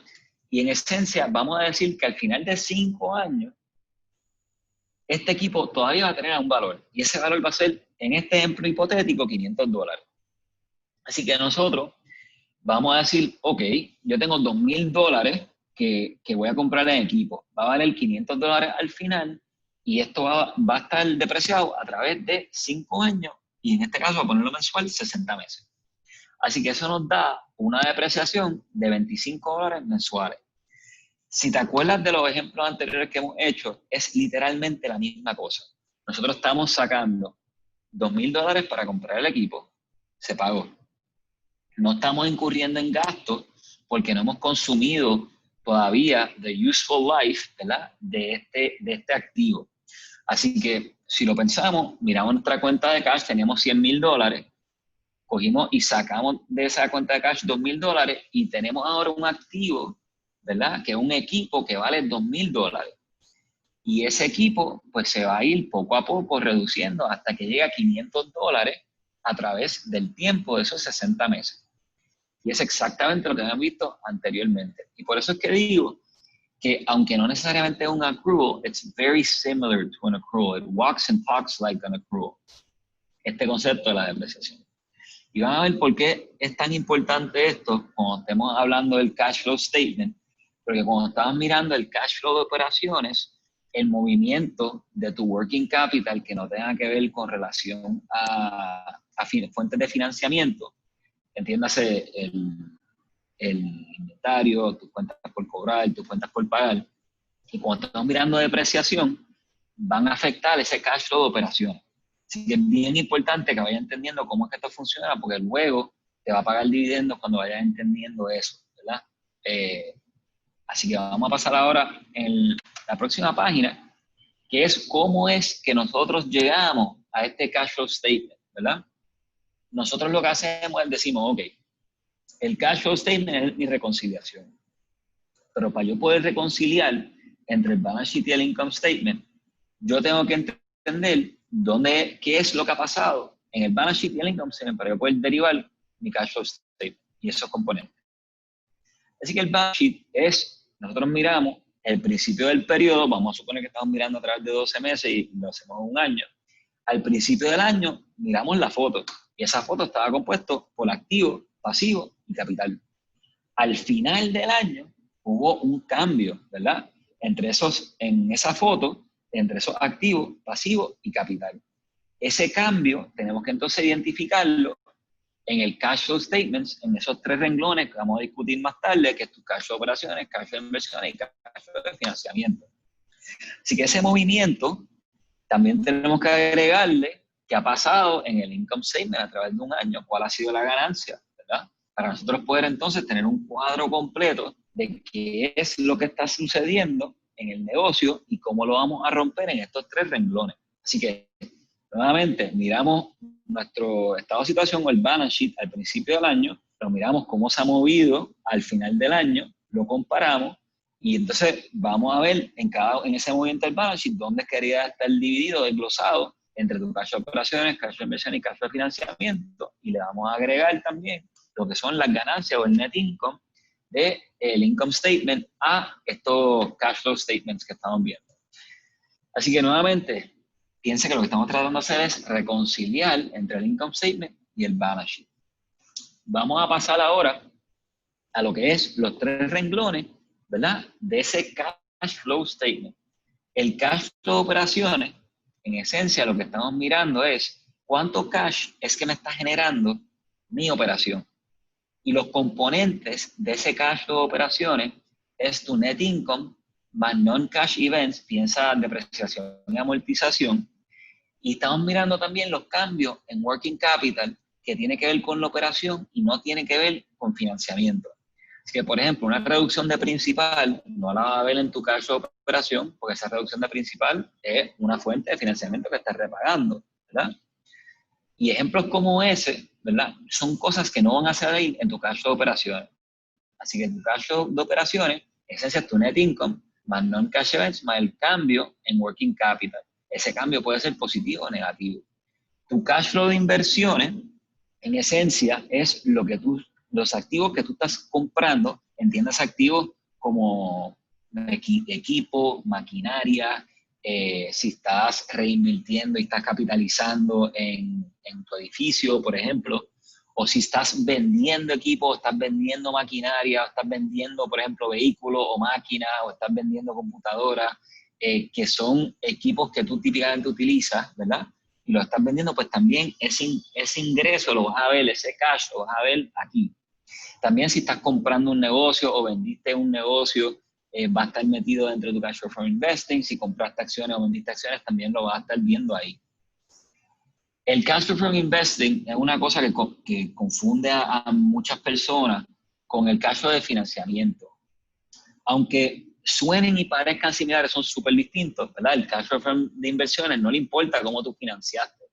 Y en esencia vamos a decir que al final de 5 años, este equipo todavía va a tener un valor. Y ese valor va a ser, en este ejemplo hipotético, $500. Así que nosotros vamos a decir, ok, yo tengo $2,000 que voy a comprar en equipo. Va a valer $500 al final y esto va a estar depreciado a través de 5 años y en este caso, a ponerlo mensual, 60 meses. Así que eso nos da una depreciación de $25 mensuales. Si te acuerdas de los ejemplos anteriores que hemos hecho, es literalmente la misma cosa. Nosotros estamos sacando $2,000 para comprar el equipo, se pagó. No estamos incurriendo en gastos porque no hemos consumido todavía the useful life, ¿verdad? de este activo. Así que si lo pensamos, miramos nuestra cuenta de cash, teníamos $100,000, cogimos y sacamos de esa cuenta de cash $2,000 y tenemos ahora un activo, ¿verdad? Que es un equipo que vale $2,000. Y ese equipo pues se va a ir poco a poco reduciendo hasta que llegue a $500 a través del tiempo de esos 60 meses. Y es exactamente lo que habían visto anteriormente. Y por eso es que digo que aunque no necesariamente es un accrual, it's very similar to an accrual. It walks and talks like an accrual. Este concepto de la depreciación. Y van a ver por qué es tan importante esto cuando estemos hablando del cash flow statement. Porque cuando estamos mirando el cash flow de operaciones, el movimiento de tu working capital que no tenga que ver con relación a fuentes de financiamiento, entiéndase el inventario, tus cuentas por cobrar, tus cuentas por pagar. Y cuando estamos mirando depreciación, van a afectar ese cash flow de operaciones. Así que es bien importante que vayas entendiendo cómo es que esto funciona, porque luego te va a pagar dividendos cuando vayas entendiendo eso, ¿verdad? Así que vamos a pasar ahora en la próxima página, que es cómo es que nosotros llegamos a este cash flow statement, ¿verdad? Nosotros lo que hacemos es decimos, ok, el cash flow statement es mi reconciliación. Pero para yo poder reconciliar entre el balance sheet y el income statement, yo tengo que entender qué es lo que ha pasado en el balance sheet y el income statement para yo poder derivar mi cash flow statement y esos componentes. Así que el balance sheet es, nosotros miramos el principio del periodo, vamos a suponer que estamos mirando a través de 12 meses y lo hacemos un año. Al principio del año miramos la foto y esa foto estaba compuesta por activo, pasivo y capital. Al final del año hubo un cambio, ¿verdad? En esa foto, entre esos activos, pasivos y capital. Ese cambio tenemos que entonces identificarlo en el cash flow statements, en esos 3 renglones que vamos a discutir más tarde, que es tu cash flow de operaciones, cash flow de inversiones y cash flow de financiamiento. Así que ese movimiento también tenemos que agregarle qué ha pasado en el income statement a través de un año, cuál ha sido la ganancia, ¿verdad? Para nosotros poder entonces tener un cuadro completo de qué es lo que está sucediendo en el negocio y cómo lo vamos a romper en estos 3 renglones. Así que, nuevamente, miramos nuestro estado de situación o el balance sheet al principio del año, lo miramos cómo se ha movido al final del año, lo comparamos y entonces vamos a ver en ese movimiento del balance sheet dónde quería estar dividido, desglosado entre tu cash de operaciones, cash de inversión y cash de financiamiento, y le vamos a agregar también lo que son las ganancias o el net income del income statement a estos cash flow statements que estamos viendo. Así que nuevamente, piensa que lo que estamos tratando de hacer es reconciliar entre el income statement y el balance sheet. Vamos a pasar ahora a lo que es los 3 renglones, ¿verdad? De ese cash flow statement. El cash flow de operaciones, en esencia, lo que estamos mirando es cuánto cash es que me está generando mi operación. Y los componentes de ese cash flow de operaciones es tu net income más non-cash events, piensa depreciación y amortización. Y estamos mirando también los cambios en working capital que tiene que ver con la operación y no tiene que ver con financiamiento. Así que, por ejemplo, una reducción de principal no la vas a ver en tu cash flow de operación porque esa reducción de principal es una fuente de financiamiento que estás repagando, ¿verdad? Y ejemplos como ese, ¿verdad? Son cosas que no van a salir en tu cash flow de operaciones. Así que tu cash flow de operaciones, ese es tu net income, más non-cash events, más el cambio en working capital. Ese cambio puede ser positivo o negativo. Tu cash flow de inversiones, en esencia, es los activos que tú estás comprando, entiendas activos como equipo, maquinaria, si estás reinvirtiendo y estás capitalizando en tu edificio, por ejemplo, o si estás vendiendo equipo, o estás vendiendo maquinaria, o estás vendiendo, por ejemplo, vehículos o máquinas, o estás vendiendo computadoras, que son equipos que tú típicamente utilizas, ¿verdad? Y lo estás vendiendo, pues también ese ingreso lo vas a ver, ese cash lo vas a ver aquí. También si estás comprando un negocio o vendiste un negocio, va a estar metido dentro de tu cash flow from investing. Si compraste acciones o vendiste acciones, también lo vas a estar viendo ahí. El cash flow from investing es una cosa que confunde a muchas personas con el cash flow de financiamiento. Aunque suenen y parezcan similares, son súper distintos, ¿verdad? El cash flow de inversiones no le importa cómo tú financiaste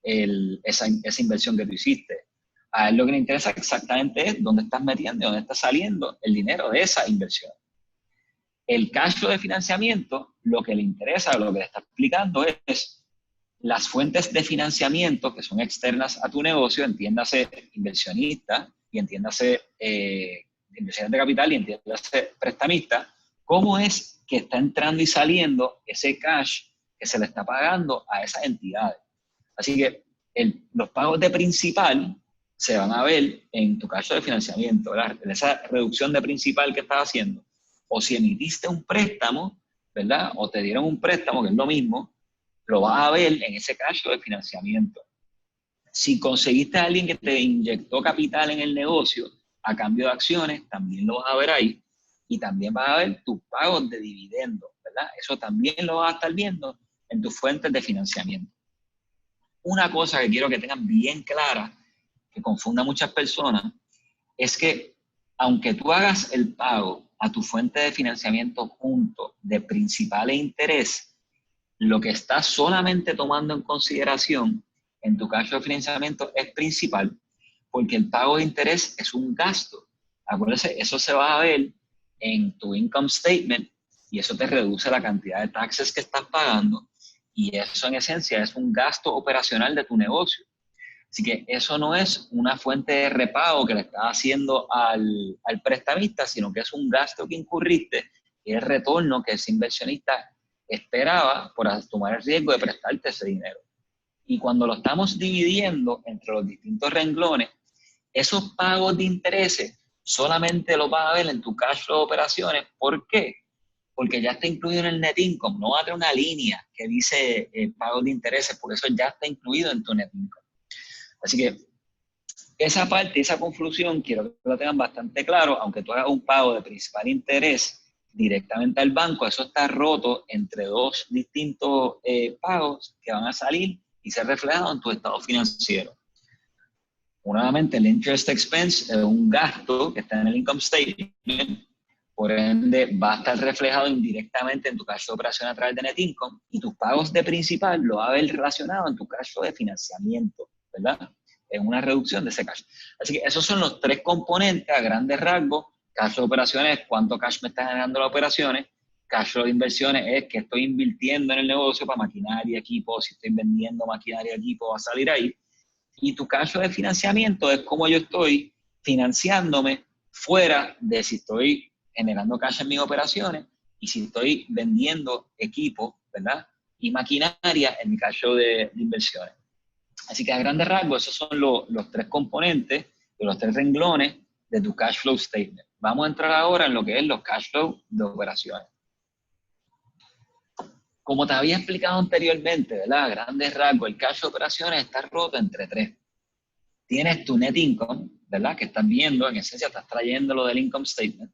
esa inversión que tú hiciste. A él lo que le interesa exactamente es dónde estás metiendo y dónde está saliendo el dinero de esa inversión. El cash flow de financiamiento, lo que le interesa, lo que le está explicando es las fuentes de financiamiento que son externas a tu negocio, entiéndase inversionista y entiéndase inversiones de capital y entiéndase prestamista, cómo es que está entrando y saliendo ese cash que se le está pagando a esas entidades. Así que los pagos de principal se van a ver en tu cash flow de financiamiento, ¿verdad? Esa reducción de principal que estás haciendo. O si emitiste un préstamo, ¿verdad? O te dieron un préstamo, que es lo mismo, lo vas a ver en ese cash flow de financiamiento. Si conseguiste a alguien que te inyectó capital en el negocio a cambio de acciones, también lo vas a ver ahí. Y también vas a ver tus pagos de dividendos, ¿verdad? Eso también lo vas a estar viendo en tus fuentes de financiamiento. Una cosa que quiero que tengan bien clara, que confunda a muchas personas, es que aunque tú hagas el pago a tu fuente de financiamiento junto de principal e interés, lo que estás solamente tomando en consideración en tu caso de financiamiento es principal, porque el pago de interés es un gasto. Acuérdense, eso se va a ver en tu income statement y eso te reduce la cantidad de taxes que estás pagando y eso en esencia es un gasto operacional de tu negocio. Así que eso no es una fuente de repago que le estás haciendo al prestamista, sino que es un gasto que incurriste y el retorno que ese inversionista esperaba por tomar el riesgo de prestarte ese dinero. Y cuando lo estamos dividiendo entre los distintos renglones, esos pagos de intereses solamente los vas a ver en tu cash flow de operaciones. ¿Por qué? Porque ya está incluido en el net income. No va a tener una línea que dice pagos de intereses, porque eso ya está incluido en tu net income. Así que esa parte, esa conclusión, quiero que lo tengan bastante claro. Aunque tú hagas un pago de principal interés directamente al banco, eso está roto entre dos distintos pagos que van a salir y ser reflejados en tu estado financiero. Nuevamente, el interest expense es un gasto que está en el income statement, por ende va a estar reflejado indirectamente en tu cash flow de operación a través de net income y tus pagos de principal lo va a ver relacionado en tu cash flow de financiamiento, ¿verdad? Es una reducción de ese cash. Así que esos son los tres componentes a grandes rasgos. Cash flow de operaciones es cuánto cash me está generando las operaciones. Cash flow de inversiones es que estoy invirtiendo en el negocio para maquinaria, equipo. Si estoy vendiendo maquinaria, equipo, va a salir ahí. Y tu cash flow de financiamiento es cómo yo estoy financiándome fuera de si estoy generando cash en mis operaciones y si estoy vendiendo equipo, ¿verdad? Y maquinaria en mi cash flow de inversiones. Así que a grandes rasgos, esos son los tres componentes, los tres renglones de tu cash flow statement. Vamos a entrar ahora en lo que es los cash flow de operaciones. Como te había explicado anteriormente, ¿verdad? A grandes rasgos, el cash flow de operaciones está roto entre tres. Tienes tu net income, ¿verdad? Que estás viendo, en esencia estás trayéndolo del income statement.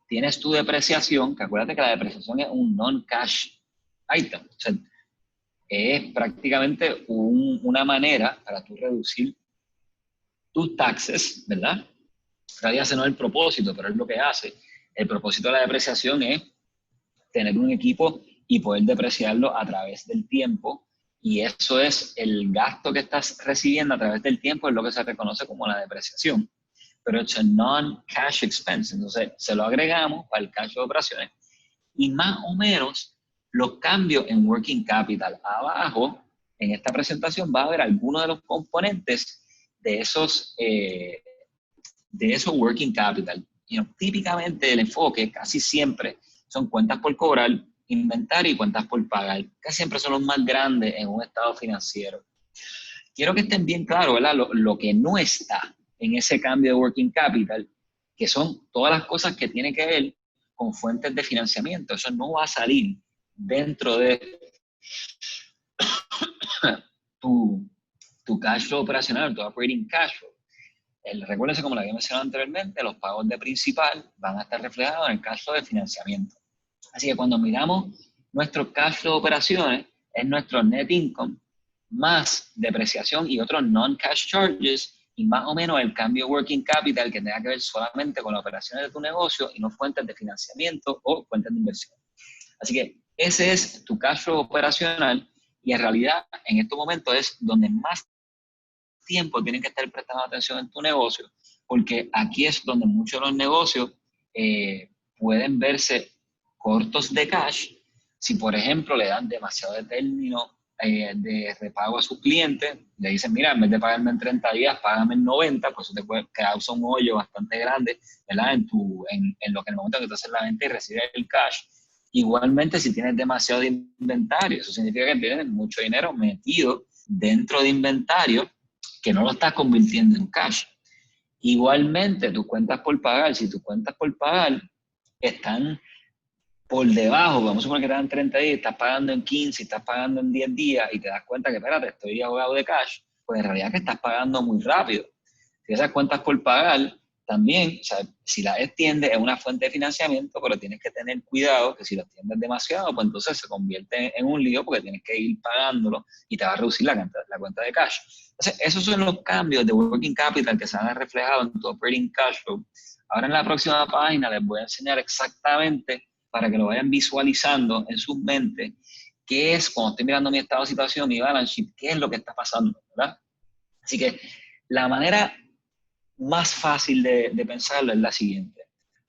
Tienes tu depreciación, que acuérdate que la depreciación es un non-cash item. O sea, es prácticamente una manera para tú reducir tus taxes, ¿verdad? En realidad ese no es el propósito, pero es lo que hace. El propósito de la depreciación es tener un equipo y poder depreciarlo a través del tiempo, y eso es el gasto que estás recibiendo a través del tiempo, es lo que se reconoce como la depreciación. Pero es un non-cash expense, entonces se lo agregamos para el cash de operaciones, y más o menos los cambios en working capital. Abajo, en esta presentación, va a haber algunos de los componentes de esos working capital. Típicamente el enfoque casi siempre son cuentas por cobrar, inventario y cuentas por pagar. Casi siempre son los más grandes en un estado financiero. Quiero que estén bien claros, ¿verdad? Lo que no está en ese cambio de working capital, que son todas las cosas que tienen que ver con fuentes de financiamiento. Eso no va a salir dentro de tu cash flow operacional, tu operating cash flow. Recuérdense, como lo había mencionado anteriormente, los pagos de principal van a estar reflejados en el cash flow de financiamiento. Así que cuando miramos nuestro cash flow de operaciones, es nuestro net income más depreciación y otros non-cash charges, y más o menos el cambio de working capital que tenga que ver solamente con las operaciones de tu negocio y no fuentes de financiamiento o fuentes de inversión. Así que ese es tu cash flow operacional, y en realidad en estos momentos es donde más tiempo tienen que estar prestando atención en tu negocio, porque aquí es donde muchos de los negocios pueden verse cortos de cash si, por ejemplo, le dan demasiado de término de repago a sus clientes. Le dicen, mira, en vez de pagarme en 30 días, págame en 90, pues eso te puede causa un hoyo bastante grande, ¿verdad? En lo que en el momento que tú haces la venta y recibes el cash. Igualmente, si tienes demasiado de inventario, eso significa que tienes mucho dinero metido dentro de inventario que no lo estás convirtiendo en cash. Igualmente, tus cuentas por pagar, si tus cuentas por pagar están por debajo, vamos a suponer que te dan 30 días, estás pagando en 15, estás pagando en 10 días y te das cuenta que, espérate, estoy ahogado de cash, pues en realidad que estás pagando muy rápido. Si esas cuentas por pagar, también, o sea, si las extiendes es una fuente de financiamiento, pero tienes que tener cuidado que si lo extiendes demasiado, pues entonces se convierte en un lío porque tienes que ir pagándolo y te va a reducir la cuenta de cash. Entonces, esos son los cambios de working capital que se van a reflejar en tu operating cash flow. Ahora en la próxima página les voy a enseñar exactamente para que lo vayan visualizando en sus mentes qué es, cuando estoy mirando mi estado de situación, mi balance sheet, qué es lo que está pasando, ¿verdad? Así que la manera más fácil de pensarlo es la siguiente.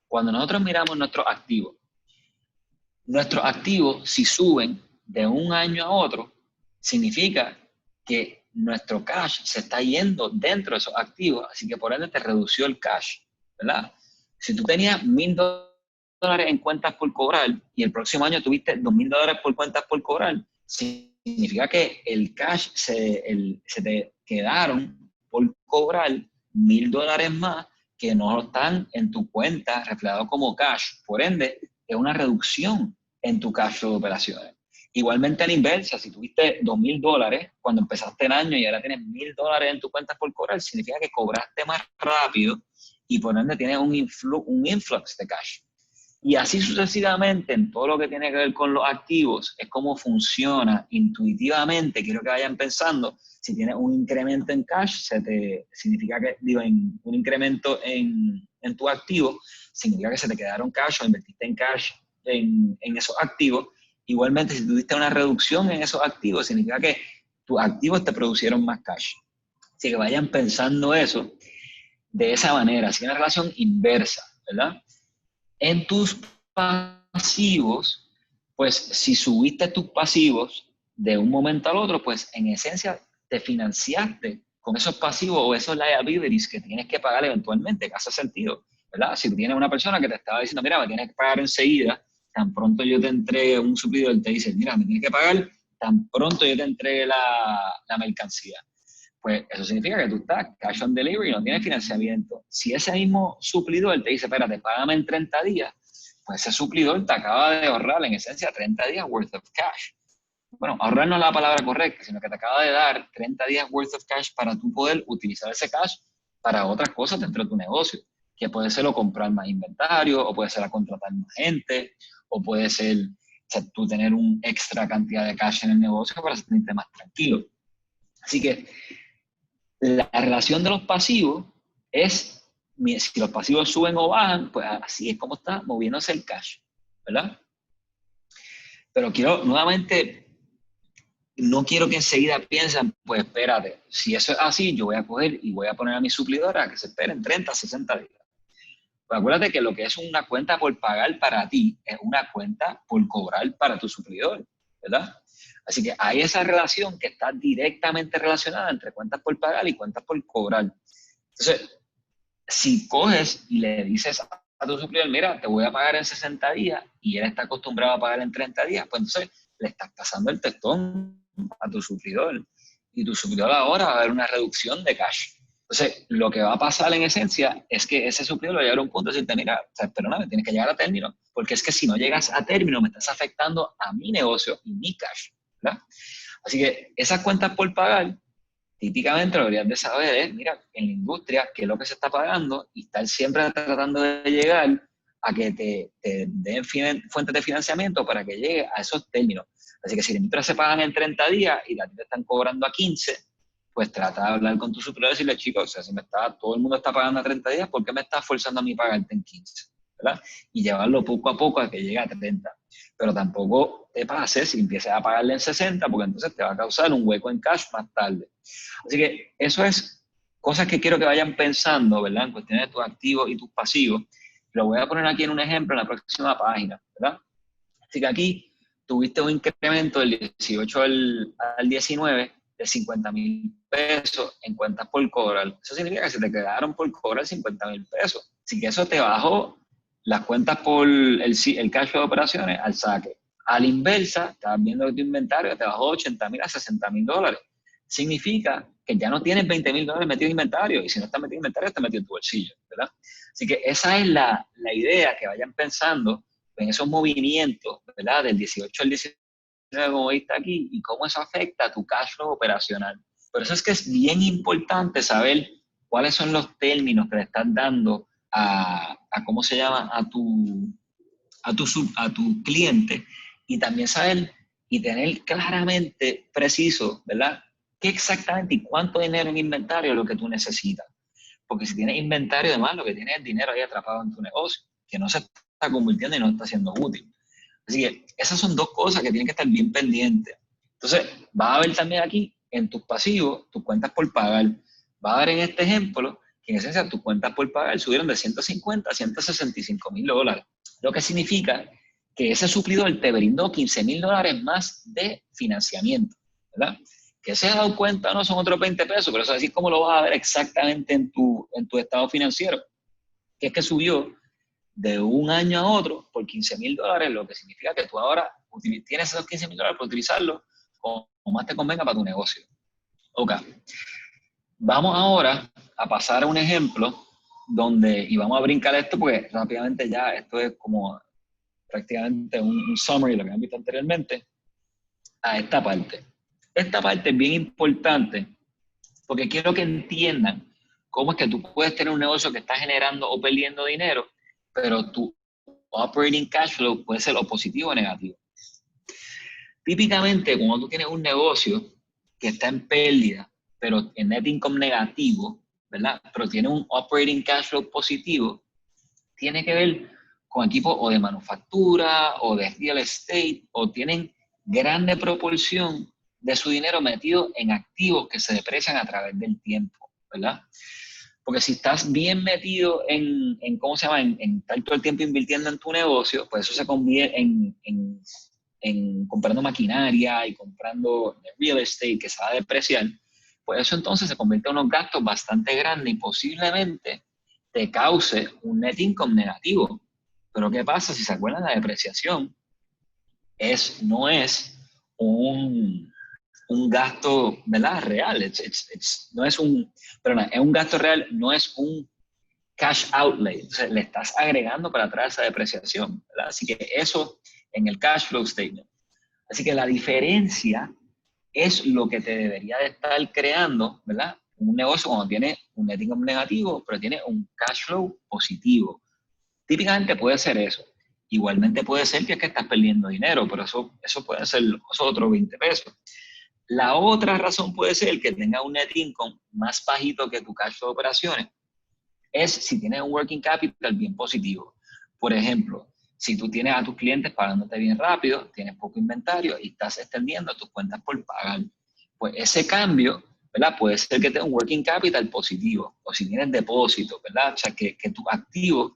Cuando nosotros miramos nuestros activos si suben de un año a otro, significa que nuestro cash se está yendo dentro de esos activos, así que por ende te redució el cash, ¿verdad? Si tú tenías $1,000 en cuentas por cobrar y el próximo año tuviste $2,000 por cuentas por cobrar, significa que el cash se te quedaron por cobrar $1,000 más que no están en tu cuenta reflejado como cash. Por ende, es una reducción en tu cash flow de operaciones. Igualmente a la inversa, si tuviste $2,000 cuando empezaste el año y ahora tienes $1,000 en tu cuenta por cobrar, significa que cobraste más rápido y por ende tienes un influx de cash. Y así sucesivamente en todo lo que tiene que ver con los activos, es como funciona intuitivamente. Quiero que vayan pensando, si tienes un incremento en cash, significa que, un incremento en tu activo, significa que se te quedaron cash o invertiste en cash en esos activos. Igualmente, si tuviste una reducción en esos activos, significa que tus activos te producieron más cash. Así que vayan pensando eso de esa manera, así una relación inversa, ¿verdad? En tus pasivos, pues si subiste tus pasivos de un momento al otro, pues en esencia te financiaste con esos pasivos o esos liabilities que tienes que pagar eventualmente, que hace sentido, ¿verdad? Si tú tienes una persona que te estaba diciendo, mira, me tienes que pagar enseguida, tan pronto yo te entregue un suplidor, te dice, mira, me tienes que pagar tan pronto yo te entregue la mercancía. Pues eso significa que tú estás cash on delivery y no tienes financiamiento. Si ese mismo suplidor te dice, espérate, págame en 30 días, pues ese suplidor te acaba de ahorrar en esencia 30 días worth of cash. Bueno, ahorrar no es la palabra correcta, sino que te acaba de dar 30 días worth of cash para tú poder utilizar ese cash para otras cosas dentro de tu negocio, que puede ser o comprar más inventario, o puede ser a contratar más gente, o puede ser, o sea, tú tener un extra cantidad de cash en el negocio para sentirte más tranquilo. Así que la relación de los pasivos es, si los pasivos suben o bajan, pues así es como está moviéndose el cash, ¿verdad? Pero quiero, nuevamente, no quiero que enseguida piensen, pues espérate, si eso es así, yo voy a coger y voy a poner a mi suplidora que se esperen 30, 60 días. Pues acuérdate que lo que es una cuenta por pagar para ti es una cuenta por cobrar para tu suplidor, ¿verdad? Así que hay esa relación que está directamente relacionada entre cuentas por pagar y cuentas por cobrar. Entonces, si coges y le dices a tu suplidor, mira, te voy a pagar en 60 días y él está acostumbrado a pagar en 30 días, pues entonces le estás pasando el testón a tu suplidor. Y tu suplidor ahora va a haber una reducción de cash. Entonces, lo que va a pasar en esencia es que ese suplidor va a llegar a un punto de decirte, mira, o sea, perdóname, tienes que llegar a término, porque es que si no llegas a término me estás afectando a mi negocio y mi cash, ¿verdad? Así que esas cuentas por pagar, típicamente lo deberías de saber es, mira, en la industria, qué es lo que se está pagando y estar siempre tratando de llegar a que te den fuentes de financiamiento para que llegue a esos términos. Así que si la industria se pagan en 30 días y la te están cobrando a 15, pues trata de hablar con tu superior y decirle, chicos, o sea, si todo el mundo está pagando a 30 días, ¿por qué me estás forzando a mí pagarte en 15? ¿Verdad? Y llevarlo poco a poco a que llegue a 30. Pero tampoco te pases y empieces a pagarle en 60, porque entonces te va a causar un hueco en cash más tarde. Así que eso es cosas que quiero que vayan pensando, ¿verdad? En cuestiones de tus activos y tus pasivos. Lo voy a poner aquí en un ejemplo en la próxima página, ¿verdad? Así que aquí tuviste un incremento del 18 al 19 de 50,000 pesos en cuentas por cobrar. Eso significa que se te quedaron por cobrar 50,000 pesos. Así que eso te bajó las cuentas por el cash flow de operaciones al saque. A la inversa, estás viendo que tu inventario te bajó 80,000 a 60,000 dólares. Significa que ya no tienes 20,000 dólares metido en inventario, y si no estás metido en inventario, está metido en tu bolsillo, ¿verdad? Así que esa es la idea, que vayan pensando en esos movimientos, ¿verdad? Del 18 al 19, como viste aquí, y cómo eso afecta a tu cash flow operacional. Por eso es que es bien importante saber cuáles son los términos que le estás dando ¿cómo se llama? A tu cliente, y también saber y tener claramente preciso, ¿verdad? ¿Qué exactamente y cuánto dinero en inventario es lo que tú necesitas? Porque si tienes inventario, además, lo que tienes es dinero ahí atrapado en tu negocio, que no se está convirtiendo y no está siendo útil. Así que esas son dos cosas que tienen que estar bien pendientes. Entonces, vas a ver también aquí en tus pasivos, tus cuentas por pagar. Va a ver en este ejemplo que en esencia tus cuentas por pagar subieron de 150 a $165,000, lo que significa que ese suplidor te brindó $15,000 más de financiamiento, ¿verdad? Que se ha dado cuenta no son otros 20 pesos, pero eso así es como lo vas a ver exactamente en tu estado financiero, que es que subió de un año a otro por $15,000, lo que significa que tú ahora tienes esos $15,000 para utilizarlos como más te convenga para tu negocio. Ok. Vamos ahora a pasar a un ejemplo y vamos a brincar esto porque rápidamente ya esto es como prácticamente un summary de lo que han visto anteriormente, a esta parte. Esta parte es bien importante porque quiero que entiendan cómo es que tú puedes tener un negocio que está generando o perdiendo dinero, pero tu operating cash flow puede ser o positivo o negativo. Típicamente, cuando tú tienes un negocio que está en pérdida, pero en net income negativo, ¿verdad? Pero tiene un operating cash flow positivo, tiene que ver con equipos o de manufactura o de real estate, o tienen grande proporción de su dinero metido en activos que se deprecian a través del tiempo, ¿verdad? Porque si estás bien metido en ¿cómo se llama? En estar todo el tiempo invirtiendo en tu negocio, pues eso se convierte en comprando maquinaria y comprando real estate que se va a depreciar, pues eso entonces se convierte en unos gastos bastante grandes y posiblemente te cause un net income negativo. Pero ¿qué pasa? Si se acuerdan, la depreciación no es un gasto, ¿verdad? Real. No es es un gasto real, no es un cash outlay. Entonces, le estás agregando para atrás esa depreciación, ¿verdad? Así que eso en el cash flow statement. Así que la diferencia es lo que te debería de estar creando, ¿verdad? Un negocio cuando tiene un net income negativo, pero tiene un cash flow positivo. Típicamente puede ser eso. Igualmente puede ser que es que estás perdiendo dinero, pero eso puede ser otros 20 pesos. La otra razón puede ser que tenga un net income más bajito que tu cash flow de operaciones, es si tienes un working capital bien positivo. Por ejemplo, si tú tienes a tus clientes pagándote bien rápido, tienes poco inventario y estás extendiendo tus cuentas por pagar, pues ese cambio, ¿verdad? Puede ser que tenga un working capital positivo, o si tienes depósitos, ¿verdad? O sea, que tus activos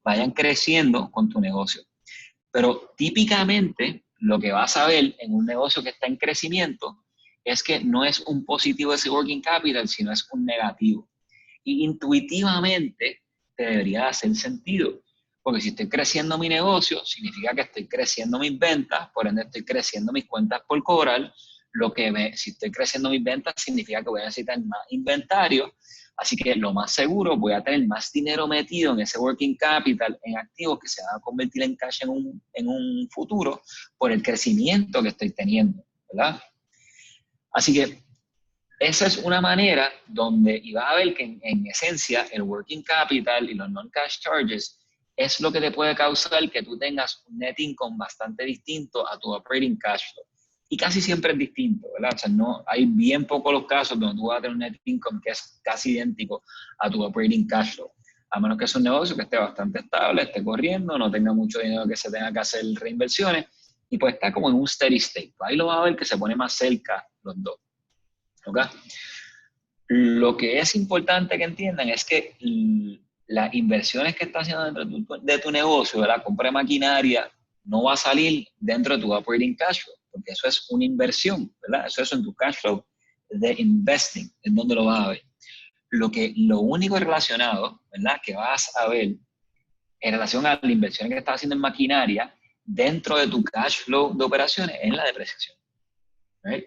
vayan creciendo con tu negocio. Pero típicamente lo que vas a ver en un negocio que está en crecimiento es que no es un positivo ese working capital, sino es un negativo. Y intuitivamente te debería hacer sentido. Porque si estoy creciendo mi negocio, significa que estoy creciendo mis ventas, por ende estoy creciendo mis cuentas por cobrar. Si estoy creciendo mis ventas, significa que voy a necesitar más inventario. Así que lo más seguro, voy a tener más dinero metido en ese working capital, en activos que se van a convertir en cash en un futuro por el crecimiento que estoy teniendo, ¿verdad? Así que esa es una manera donde ibas a ver que en esencia el working capital y los non-cash charges es lo que te puede causar que tú tengas un net income bastante distinto a tu operating cash flow. Y casi siempre es distinto, ¿verdad? O sea, hay bien pocos los casos donde tú vas a tener un net income que es casi idéntico a tu operating cash flow. A menos que sea un negocio que esté bastante estable, esté corriendo, no tenga mucho dinero que se tenga que hacer reinversiones y pues está como en un steady state. Ahí lo vas a ver que se pone más cerca los dos. ¿Okay? Lo que es importante que entiendan es que las inversiones que estás haciendo dentro de tu negocio, de la compra de maquinaria, no va a salir dentro de tu operating cash flow, porque eso es una inversión, ¿verdad? Eso es en tu cash flow de investing, es donde lo vas a ver. Lo único relacionado, ¿verdad? Que vas a ver en relación a las inversiones que estás haciendo en maquinaria dentro de tu cash flow de operaciones es la depreciación. ¿Right?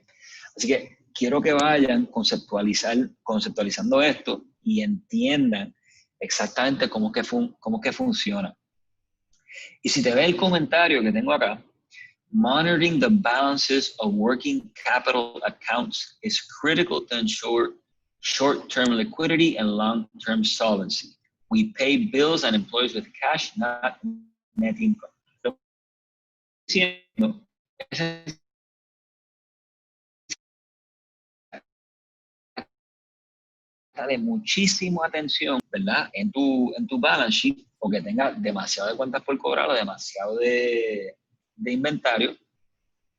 Así que quiero que vayan conceptualizando esto y entiendan exactamente cómo que funciona. Y si te ves el comentario que tengo acá, monitoring the balances of working capital accounts is critical to ensure short-term liquidity and long-term solvency. We pay bills and employees with cash, not net income. De muchísima atención, ¿verdad? En tu balance sheet, o que tenga demasiado de cuentas por cobrar o demasiado de inventario,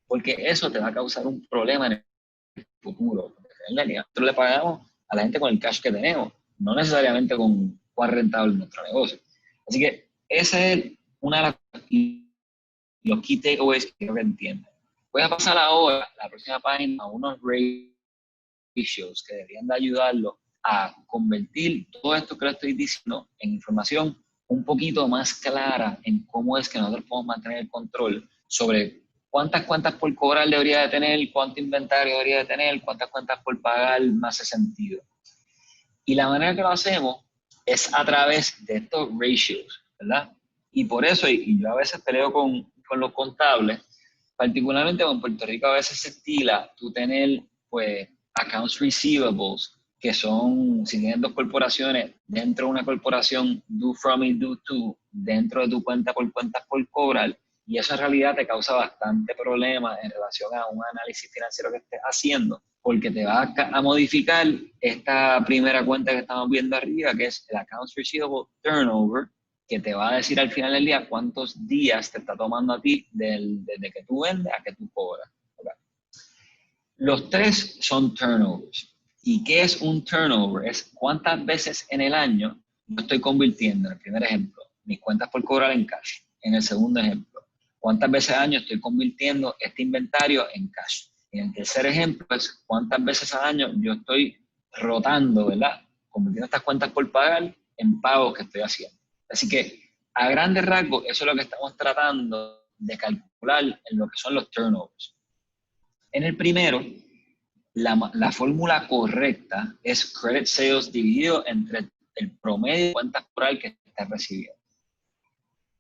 porque eso te va a causar un problema en el futuro. Nosotros le pagamos a la gente con el cash que tenemos, no necesariamente con cuán rentable es nuestro negocio. Así que esa es una de los key takeaways que quiero que entiendan. Voy a pasar ahora, la próxima página, a unos ratios que deberían de ayudarlo a convertir todo esto que le estoy diciendo en información un poquito más clara en cómo es que nosotros podemos mantener el control sobre cuántas cuentas por cobrar debería de tener, cuánto inventario debería de tener, cuántas cuentas por pagar me hace sentido. Y la manera que lo hacemos es a través de estos ratios, ¿verdad? Y por eso, y yo a veces peleo con los contables, particularmente en Puerto Rico a veces se estila tú tener, pues, accounts receivables, que son, si tienes dos corporaciones, dentro de una corporación, do from y do to, dentro de tu cuenta por cuentas por cobrar, y eso en realidad te causa bastante problema en relación a un análisis financiero que estés haciendo, porque te va a modificar esta primera cuenta que estamos viendo arriba, que es el accounts receivable turnover, que te va a decir al final del día cuántos días te está tomando a ti desde que tú vendes a que tú cobras. Okay. Los tres son turnovers. ¿Y qué es un turnover? Es cuántas veces en el año yo estoy convirtiendo, en el primer ejemplo, mis cuentas por cobrar en cash. En el segundo ejemplo, cuántas veces al año estoy convirtiendo este inventario en cash. En el tercer ejemplo es cuántas veces al año yo estoy rotando, ¿verdad? Convirtiendo estas cuentas por pagar en pagos que estoy haciendo. Así que, a grandes rasgos, eso es lo que estamos tratando de calcular en lo que son los turnovers. En el primero, la fórmula correcta es credit sales dividido entre el promedio de cuentas por ahí que estás recibiendo.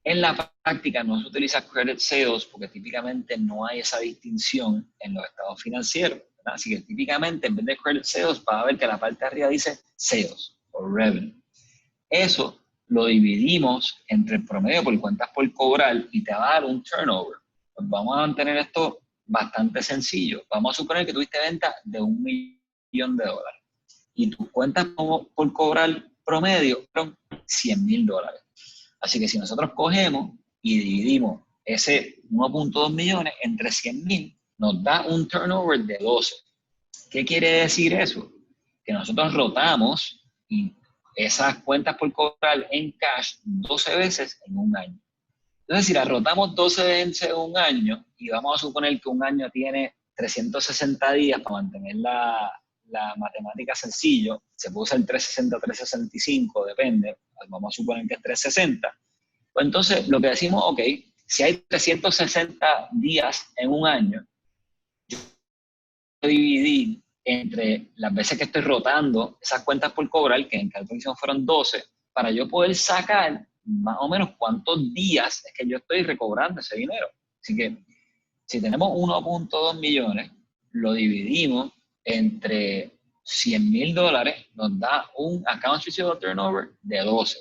En la práctica no se utiliza credit sales porque típicamente no hay esa distinción en los estados financieros, ¿verdad? Así que típicamente en vez de credit sales vas a ver que la parte de arriba dice sales o revenue. Eso lo dividimos entre el promedio por cuentas por cobrar y te va a dar un turnover. Pues vamos a mantener esto bastante sencillo. Vamos a suponer que tuviste venta de $1 millón y tus cuentas por cobrar promedio fueron $100,000. Así que si nosotros cogemos y dividimos ese 1.2 millones entre 100,000, nos da un turnover de 12. ¿Qué quiere decir eso? Que nosotros rotamos esas cuentas por cobrar en cash 12 veces en un año. Entonces, si las rotamos 12 veces en un año, y vamos a suponer que un año tiene 360 días para mantener la matemática sencillo, se puede usar 360 o 365, depende, vamos a suponer que es 360, pues entonces lo que decimos, ok, si hay 360 días en un año, yo dividí entre las veces que estoy rotando esas cuentas por cobrar, que en calculación fueron 12, para yo poder sacar más o menos cuántos días es que yo estoy recobrando ese dinero. Así que si tenemos 1.2 millones, lo dividimos entre $100,000, nos da un accounts receivable turnover de 12.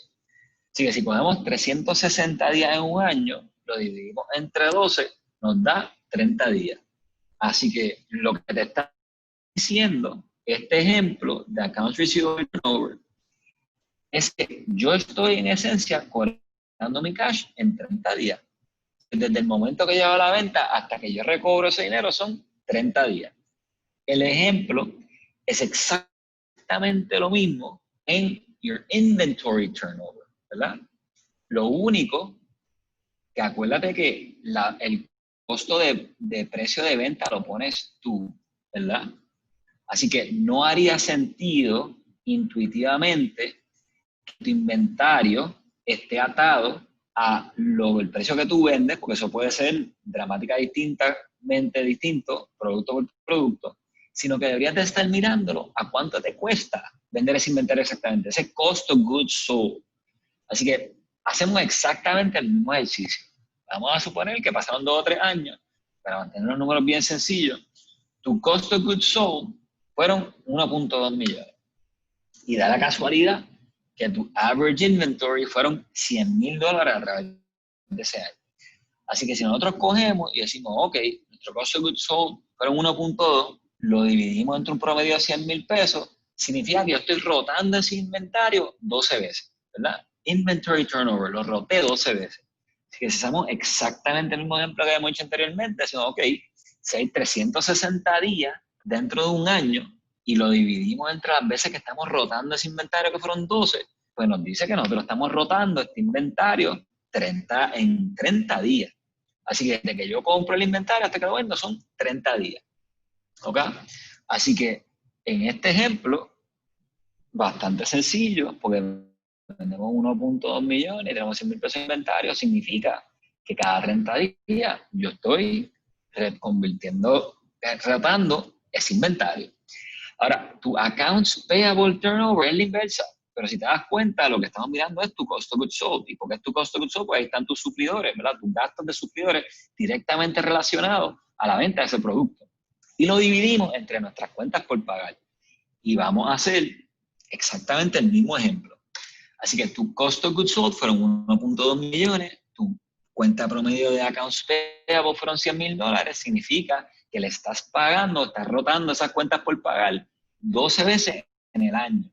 Así que si cogemos 360 días en un año, lo dividimos entre 12, nos da 30 días. Así que lo que te está diciendo este ejemplo de accounts receivable turnover es que yo estoy en esencia cobrando mi cash en 30 días. Desde el momento que llevo a la venta hasta que yo recobro ese dinero son 30 días. El ejemplo es exactamente lo mismo en your inventory turnover, ¿verdad? Lo único que acuérdate que el costo de precio de venta lo pones tú, ¿verdad? Así que no haría sentido intuitivamente que tu inventario esté atado a el precio que tú vendes, porque eso puede ser dramáticamente distinto, producto por producto, sino que deberías de estar mirándolo a cuánto te cuesta vender ese inventario exactamente, ese cost of goods sold. Así que hacemos exactamente el mismo ejercicio. Vamos a suponer que pasaron 2 o 3 años para mantener los números bien sencillos, tu cost of goods sold fueron 1.2 millones. Y da la casualidad que tu average inventory fueron $100,000 a través de ese año. Así que si nosotros cogemos y decimos, ok, nuestro cost of goods sold fueron 1.2, lo dividimos entre un promedio de 100,000 pesos, significa que yo estoy rotando ese inventario 12 veces, ¿verdad? Inventory turnover, lo roté 12 veces. Así que si hacemos exactamente el mismo ejemplo que hemos hecho anteriormente, decimos, ok, si hay 360 días dentro de un año y lo dividimos entre las veces que estamos rotando ese inventario, que fueron 12, pues nos dice que nosotros estamos rotando este inventario en 30 días. Así que desde que yo compro el inventario hasta que lo vendo son 30 días. ¿Ok? Así que en este ejemplo, bastante sencillo, porque vendemos 1.2 millones y tenemos 100,000 pesos de inventario, significa que cada 30 días yo estoy tratando ese inventario. Ahora, tu accounts payable turnover es la inversa, pero si te das cuenta, lo que estamos mirando es tu cost of goods sold. ¿Y por qué es tu cost of goods sold? Pues ahí están tus suplidores, ¿verdad? Tus gastos de suplidores directamente relacionados a la venta de ese producto. Y lo dividimos entre nuestras cuentas por pagar. Y vamos a hacer exactamente el mismo ejemplo. Así que tu cost of goods sold fueron 1.2 millones, tu cuenta promedio de accounts payable fueron $100,000, significa que le estás pagando, estás rotando esas cuentas por pagar 12 veces en el año.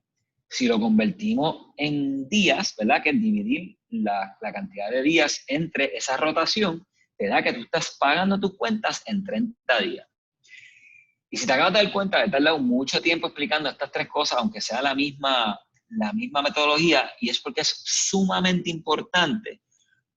Si lo convertimos en días, ¿verdad? Que es dividir la cantidad de días entre esa rotación, te da que tú estás pagando tus cuentas en 30 días. Y si te acabas de dar cuenta, he tardado mucho tiempo explicando estas tres cosas, aunque sea la misma metodología, y es porque es sumamente importante,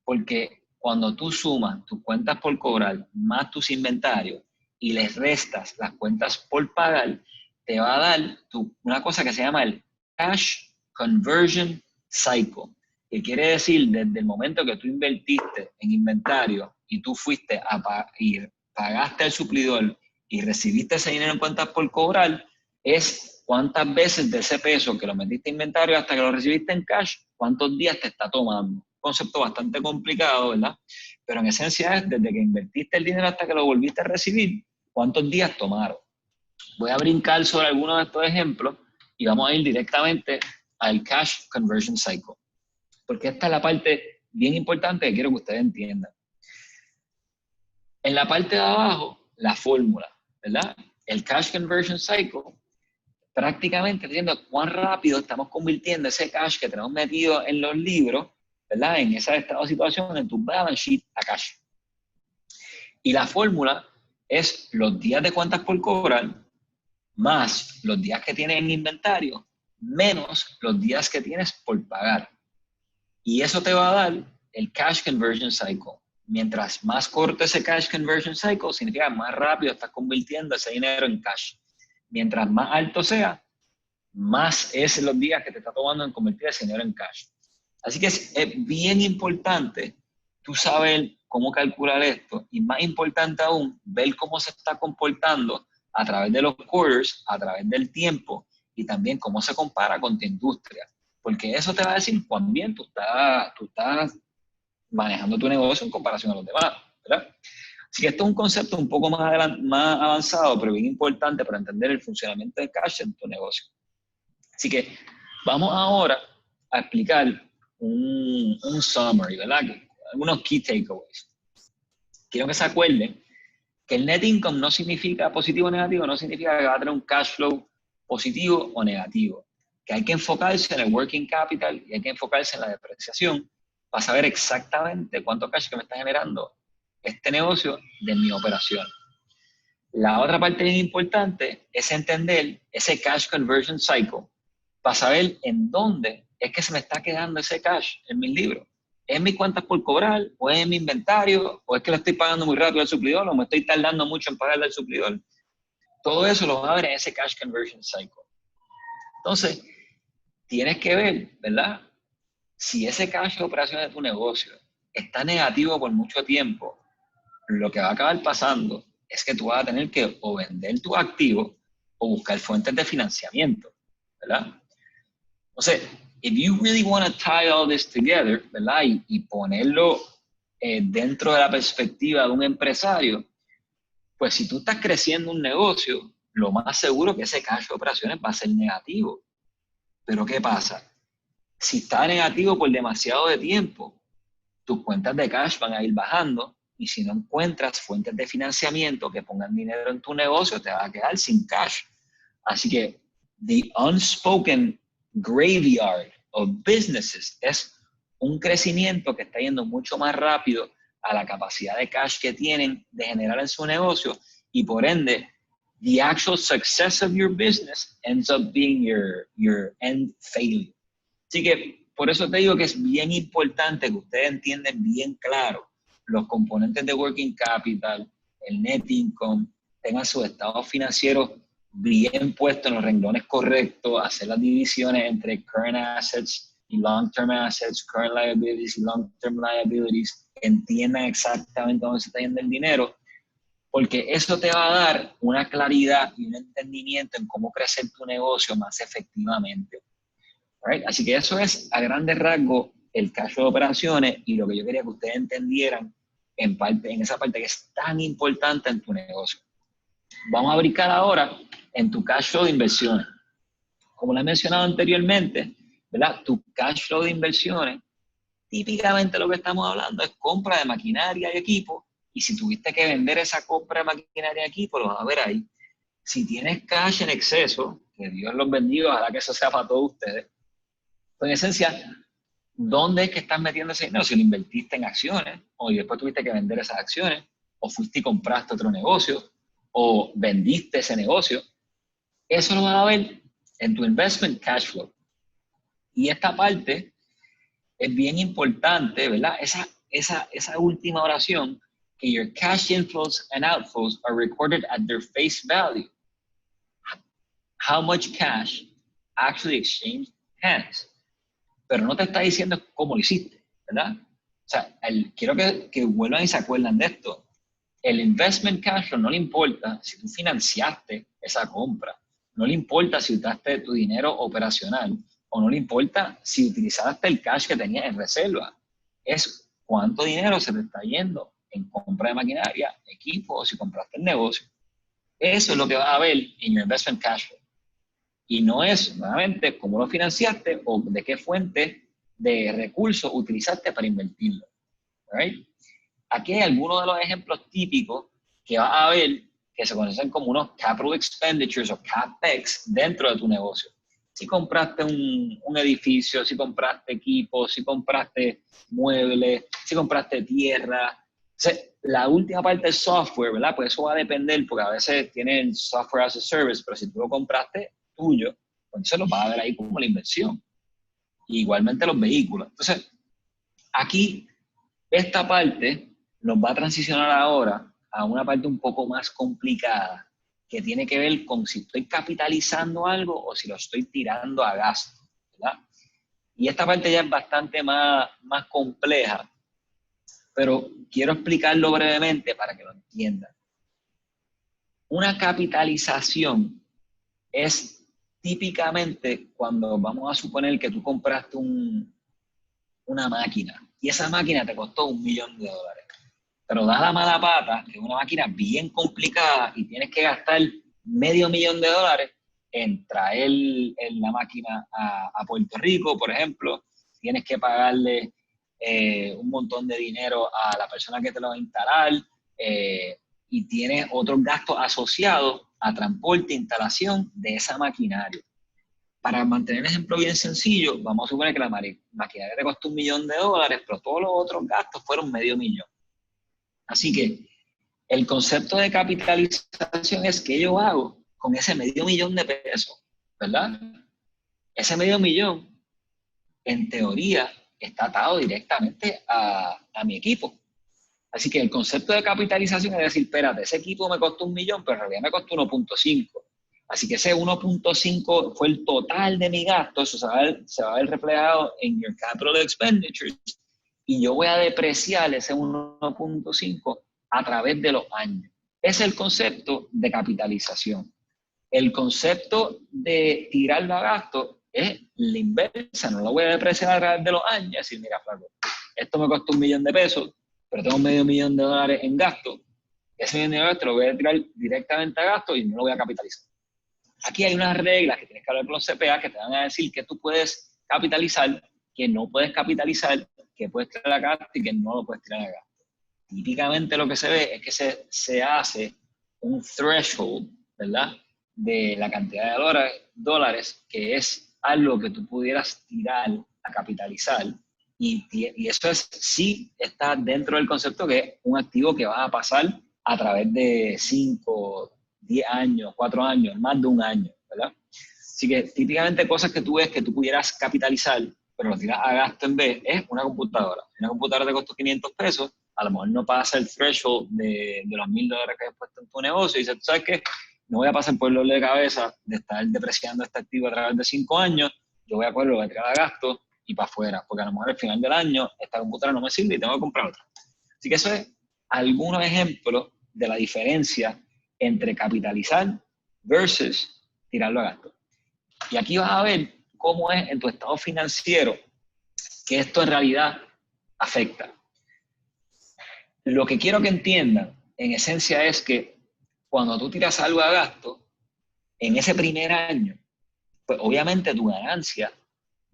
porque cuando tú sumas tus cuentas por cobrar más tus inventarios y les restas las cuentas por pagar, te va a dar una cosa que se llama el Cash Conversion Cycle, que quiere decir desde el momento que tú invertiste en inventario y tú fuiste y pagaste al suplidor y recibiste ese dinero en cuentas por cobrar, es cuántas veces de ese peso que lo metiste en inventario hasta que lo recibiste en cash, cuántos días te está tomando. Concepto bastante complicado, ¿verdad? Pero en esencia es desde que invertiste el dinero hasta que lo volviste a recibir, ¿cuántos días tomaron? Voy a brincar sobre algunos de estos ejemplos y vamos a ir directamente al Cash Conversion Cycle, porque esta es la parte bien importante que quiero que ustedes entiendan. En la parte de abajo, la fórmula, ¿verdad? El Cash Conversion Cycle prácticamente diciendo cuán rápido estamos convirtiendo ese cash que tenemos metido en los libros, ¿verdad? En ese estado de situación, en tu balance sheet, a cash. Y la fórmula es los días de cuentas por cobrar más los días que tienes en inventario menos los días que tienes por pagar. Y eso te va a dar el Cash Conversion Cycle. Mientras más corto ese Cash Conversion Cycle, significa más rápido estás convirtiendo ese dinero en cash. Mientras más alto sea, más es los días que te está tomando en convertir ese dinero en cash. Así que es bien importante tú saber cómo calcular esto y más importante aún, ver cómo se está comportando a través de los quarters, a través del tiempo y también cómo se compara con tu industria. Porque eso te va a decir cuán bien tú estás manejando tu negocio en comparación a los demás, ¿verdad? Así que esto es un concepto un poco más avanzado, pero bien importante para entender el funcionamiento del cash en tu negocio. Así que vamos ahora a explicar un summary, ¿verdad? Algunos key takeaways. Quiero que se acuerden que el net income no significa positivo o negativo, no significa que va a tener un cash flow positivo o negativo. Que hay que enfocarse en el working capital y hay que enfocarse en la depreciación para saber exactamente cuánto cash que me está generando este negocio de mi operación. La otra parte bien importante es entender ese cash conversion cycle para saber en dónde es que se me está quedando ese cash en mis libros. ¿Es en mis cuentas por cobrar? ¿O es en mi inventario? ¿O es que lo estoy pagando muy rápido al suplidor? ¿O me estoy tardando mucho en pagarle al suplidor? Todo eso lo vas a ver en ese cash conversion cycle. Entonces, tienes que ver, ¿verdad? Si ese cash de operación de tu negocio está negativo por mucho tiempo, lo que va a acabar pasando es que tú vas a tener que o vender tu activo o buscar fuentes de financiamiento, ¿verdad? Entonces, if you really want to tie all this together, ¿verdad? Y ponerlo dentro de la perspectiva de un empresario, Pues si tú estás creciendo un negocio, lo más seguro es que ese cash de operaciones va a ser negativo. Pero ¿qué pasa? Si está negativo por demasiado de tiempo, tus cuentas de cash van a ir bajando y si no encuentras fuentes de financiamiento que pongan dinero en tu negocio, te vas a quedar sin cash. Así que the unspoken graveyard of businesses es un crecimiento que está yendo mucho más rápido a la capacidad de cash que tienen de generar en su negocio y por ende the actual success of your business ends up being your end failure. Así que por eso te digo que es bien importante que ustedes entiendan bien claro los componentes de working capital, el net income, tengan sus estados financieros bien puestos en los renglones correctos, hacer las divisiones entre current assets y long-term assets, current liabilities y long-term liabilities, entiendan exactamente dónde se está yendo el dinero, porque eso te va a dar una claridad y un entendimiento en cómo crecer tu negocio más efectivamente. Right? Así que eso es a grandes rasgos el cash flow de operaciones y lo que yo quería que ustedes entendieran en esa parte que es tan importante en tu negocio. Vamos a brincar ahora en tu cash flow de inversiones. Como lo he mencionado anteriormente, ¿verdad? Tu cash flow de inversiones, típicamente lo que estamos hablando es compra de maquinaria y equipo, y si tuviste que vender esa compra de maquinaria y equipo, lo vas a ver ahí. Si tienes cash en exceso, que Dios los bendiga, ojalá que eso sea para todos ustedes, pues en esencia, ¿dónde es que estás metiendo ese dinero? Si lo invertiste en acciones, o después tuviste que vender esas acciones, o fuiste y compraste otro negocio, o vendiste ese negocio, eso lo vas a ver en tu investment cash flow. Y esta parte es bien importante, ¿verdad? Esa última oración, que your cash inflows and outflows are recorded at their face value. How much cash actually exchanged hands. Pero no te está diciendo cómo lo hiciste, ¿verdad? O sea, quiero que vuelvan y se acuerdan de esto. El investment cash flow no le importa si tú financiaste esa compra, no le importa si usaste tu dinero operacional, o no le importa si utilizaste el cash que tenías en reserva. Es cuánto dinero se te está yendo en compra de maquinaria, equipo, o si compraste el negocio. Eso es lo que vas a ver en your investment cash flow. Y no es, nuevamente, cómo lo financiaste o de qué fuente de recursos utilizaste para invertirlo. Right? Aquí hay algunos de los ejemplos típicos que vas a ver que se conocen como unos capital expenditures o CapEx dentro de tu negocio. Si compraste un edificio, si compraste equipos, si compraste muebles, si compraste tierra. Entonces, la última parte es software, ¿verdad? Pues eso va a depender, porque a veces tienen software as a service, pero si tú lo compraste tuyo, pues entonces lo vas a ver ahí como la inversión. Igualmente los vehículos. Entonces, aquí, esta parte nos va a transicionar ahora a una parte un poco más complicada, que tiene que ver con si estoy capitalizando algo o si lo estoy tirando a gasto, ¿verdad? Y esta parte ya es bastante más compleja, pero quiero explicarlo brevemente para que lo entiendan. Una capitalización es típicamente cuando vamos a suponer que tú compraste una máquina y esa máquina te costó $1 millón, pero da la mala pata, que es una máquina bien complicada y tienes que gastar $500 000 en traer la máquina a Puerto Rico, por ejemplo, tienes que pagarle un montón de dinero a la persona que te lo va a instalar y tienes otros gastos asociados a transporte e instalación de esa maquinaria. Para mantener el ejemplo bien sencillo, vamos a suponer que la maquinaria te costó $1 millón, pero todos los otros gastos fueron $500 000. Así que el concepto de capitalización es qué yo hago con ese $500 000, ¿verdad? Ese $500 000, en teoría, está atado directamente a mi equipo. Así que el concepto de capitalización es decir, espérate, ese equipo me costó $1 millón, pero en realidad me costó 1.5. Así que ese 1.5 fue el total de mi gasto, eso se va a ver reflejado en your capital expenditures, y yo voy a depreciar ese 1.5 a través de los años. Ese es el concepto de capitalización. El concepto de tirarlo a gasto es la inversa, no lo voy a depreciar a través de los años, es decir, mira, flaco, esto me costó $1 millón, pero tengo $500 000 en gasto, ese millón de dólares te lo voy a tirar directamente a gasto y no lo voy a capitalizar. Aquí hay unas reglas que tienes que hablar con los CPA que te van a decir que tú puedes capitalizar, que no puedes capitalizar, que puedes tirar a gasto y que no lo puedes tirar a gasto. Típicamente lo que se ve es que se hace un threshold, ¿verdad?, de la cantidad de dólares, que es algo que tú pudieras tirar a capitalizar, y eso es, sí está dentro del concepto que es un activo que va a pasar a través de 5, 10 años, 4 años, más de un año, ¿verdad? Así que típicamente cosas que tú ves que tú pudieras capitalizar, pero lo tiras a gasto en vez, es una computadora. Una computadora te costó 500 pesos, a lo mejor no pasa el threshold de los $1,000 que has puesto en tu negocio, y dices, ¿tú sabes qué? No voy a pasar por el dolor de cabeza de estar depreciando este activo a través de 5 años, yo voy a cogerlo, lo voy a tirar a gasto y para afuera, porque a lo mejor al final del año esta computadora no me sirve y tengo que comprar otra. Así que eso es algunos ejemplos de la diferencia entre capitalizar versus tirarlo a gasto. Y aquí vas a ver cómo es en tu estado financiero que esto en realidad afecta. Lo que quiero que entiendan, en esencia, es que cuando tú tiras algo a gasto, en ese primer año, pues obviamente tu ganancia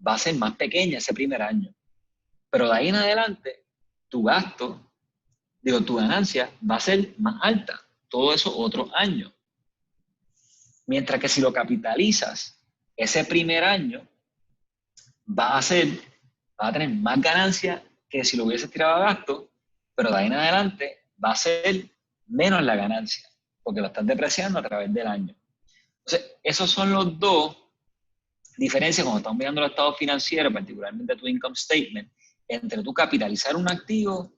va a ser más pequeña ese primer año. Pero de ahí en adelante, tu ganancia va a ser más alta todos esos otros años. Mientras que si lo capitalizas ese primer año, va a tener más ganancia que si lo hubieses tirado a gasto, pero de ahí en adelante va a ser menos la ganancia, porque lo estás depreciando a través del año. Entonces, esos son los dos diferencias cuando estamos mirando los estados financieros, particularmente tu income statement, entre tú capitalizar un activo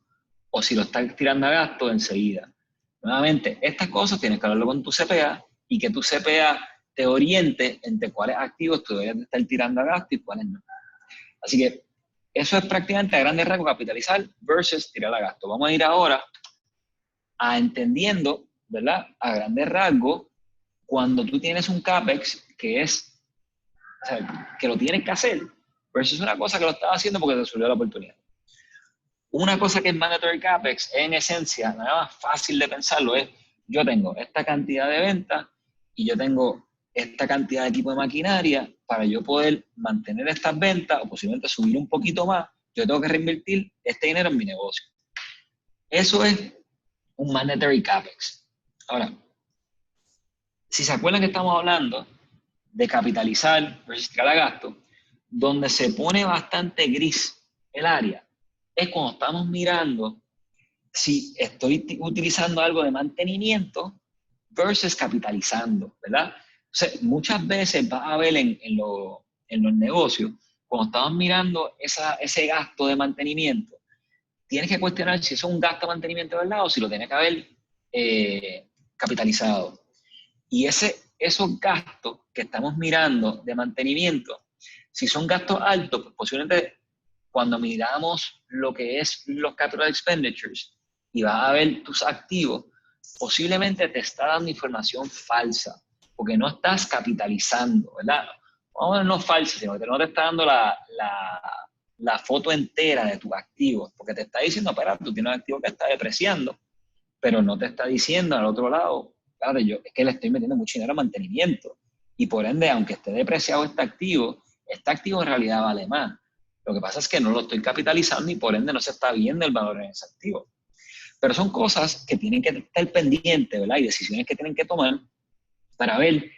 o si lo estás tirando a gasto enseguida. Nuevamente, estas cosas tienes que hablarlo con tu CPA y que tu CPA te oriente entre cuáles activos tú deberías estar tirando a gasto y cuáles no. Así que eso es prácticamente a grandes rasgos capitalizar versus tirar a gasto. Vamos a ir ahora a entendiendo, ¿verdad?, a grandes rasgos, cuando tú tienes un CAPEX que es, o sea, que lo tienes que hacer, versus una cosa que lo estás haciendo porque te surgió la oportunidad. Una cosa que es mandatory CAPEX, en esencia, nada más fácil de pensarlo, es yo tengo esta cantidad de ventas y yo tengo esta cantidad de equipo de maquinaria para yo poder mantener estas ventas o posiblemente subir un poquito más, yo tengo que reinvertir este dinero en mi negocio. Eso es un mandatory CAPEX. Ahora, si se acuerdan que estamos hablando de capitalizar versus tirar a gasto, donde se pone bastante gris el área, es cuando estamos mirando si estoy utilizando algo de mantenimiento versus capitalizando, ¿verdad? O sea, muchas veces vas a ver en los negocios, cuando estamos mirando ese gasto de mantenimiento, tienes que cuestionar si eso es un gasto de mantenimiento, ¿verdad?, o si lo tienes que haber capitalizado. Y esos gastos que estamos mirando de mantenimiento, si son gastos altos, pues posiblemente cuando miramos lo que es los capital expenditures y vas a ver tus activos, posiblemente te está dando información falsa, porque no estás capitalizando, ¿verdad? Bueno, no falsa, sino que no te está dando la foto entera de tus activos, porque te está diciendo, espera, tú tienes un activo que está depreciando, pero no te está diciendo al otro lado, claro, es que le estoy metiendo mucho dinero a mantenimiento, y por ende, aunque esté depreciado este activo en realidad vale más. Lo que pasa es que no lo estoy capitalizando y por ende no se está viendo el valor en ese activo. Pero son cosas que tienen que estar pendientes, ¿verdad? Y decisiones que tienen que tomar para ver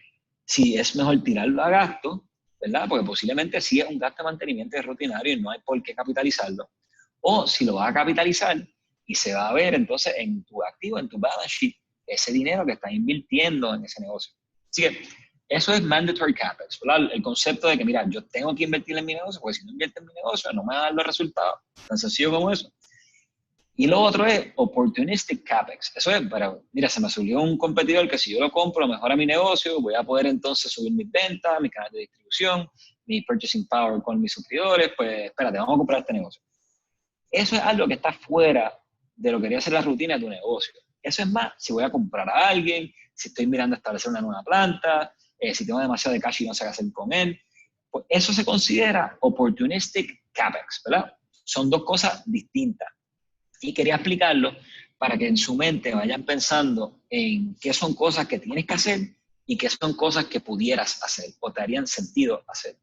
si es mejor tirarlo a gasto, ¿verdad? Porque posiblemente sí es un gasto de mantenimiento rutinario y no hay por qué capitalizarlo. O si lo vas a capitalizar y se va a ver entonces en tu activo, en tu balance sheet, ese dinero que estás invirtiendo en ese negocio. Así que eso es mandatory CAPEX, ¿verdad? El concepto de que, mira, yo tengo que invertir en mi negocio, porque si no invierto en mi negocio no me va a dar los resultados. Tan sencillo como eso. Y lo otro es opportunistic CAPEX. Eso es para, mira, se me subió un competidor que si yo lo compro, mejora mi negocio, voy a poder entonces subir mis ventas, mi canal de distribución, mi purchasing power con mis suscriptores, pues espérate, vamos a comprar este negocio. Eso es algo que está fuera de lo que debería ser la rutina de tu negocio. Eso es más, si voy a comprar a alguien, si estoy mirando establecer una nueva planta, si tengo demasiado de cash y no sé qué hacer con él, pues eso se considera opportunistic CAPEX, ¿verdad? Son dos cosas distintas. Y quería explicarlo para que en su mente vayan pensando en qué son cosas que tienes que hacer y qué son cosas que pudieras hacer o te harían sentido hacer.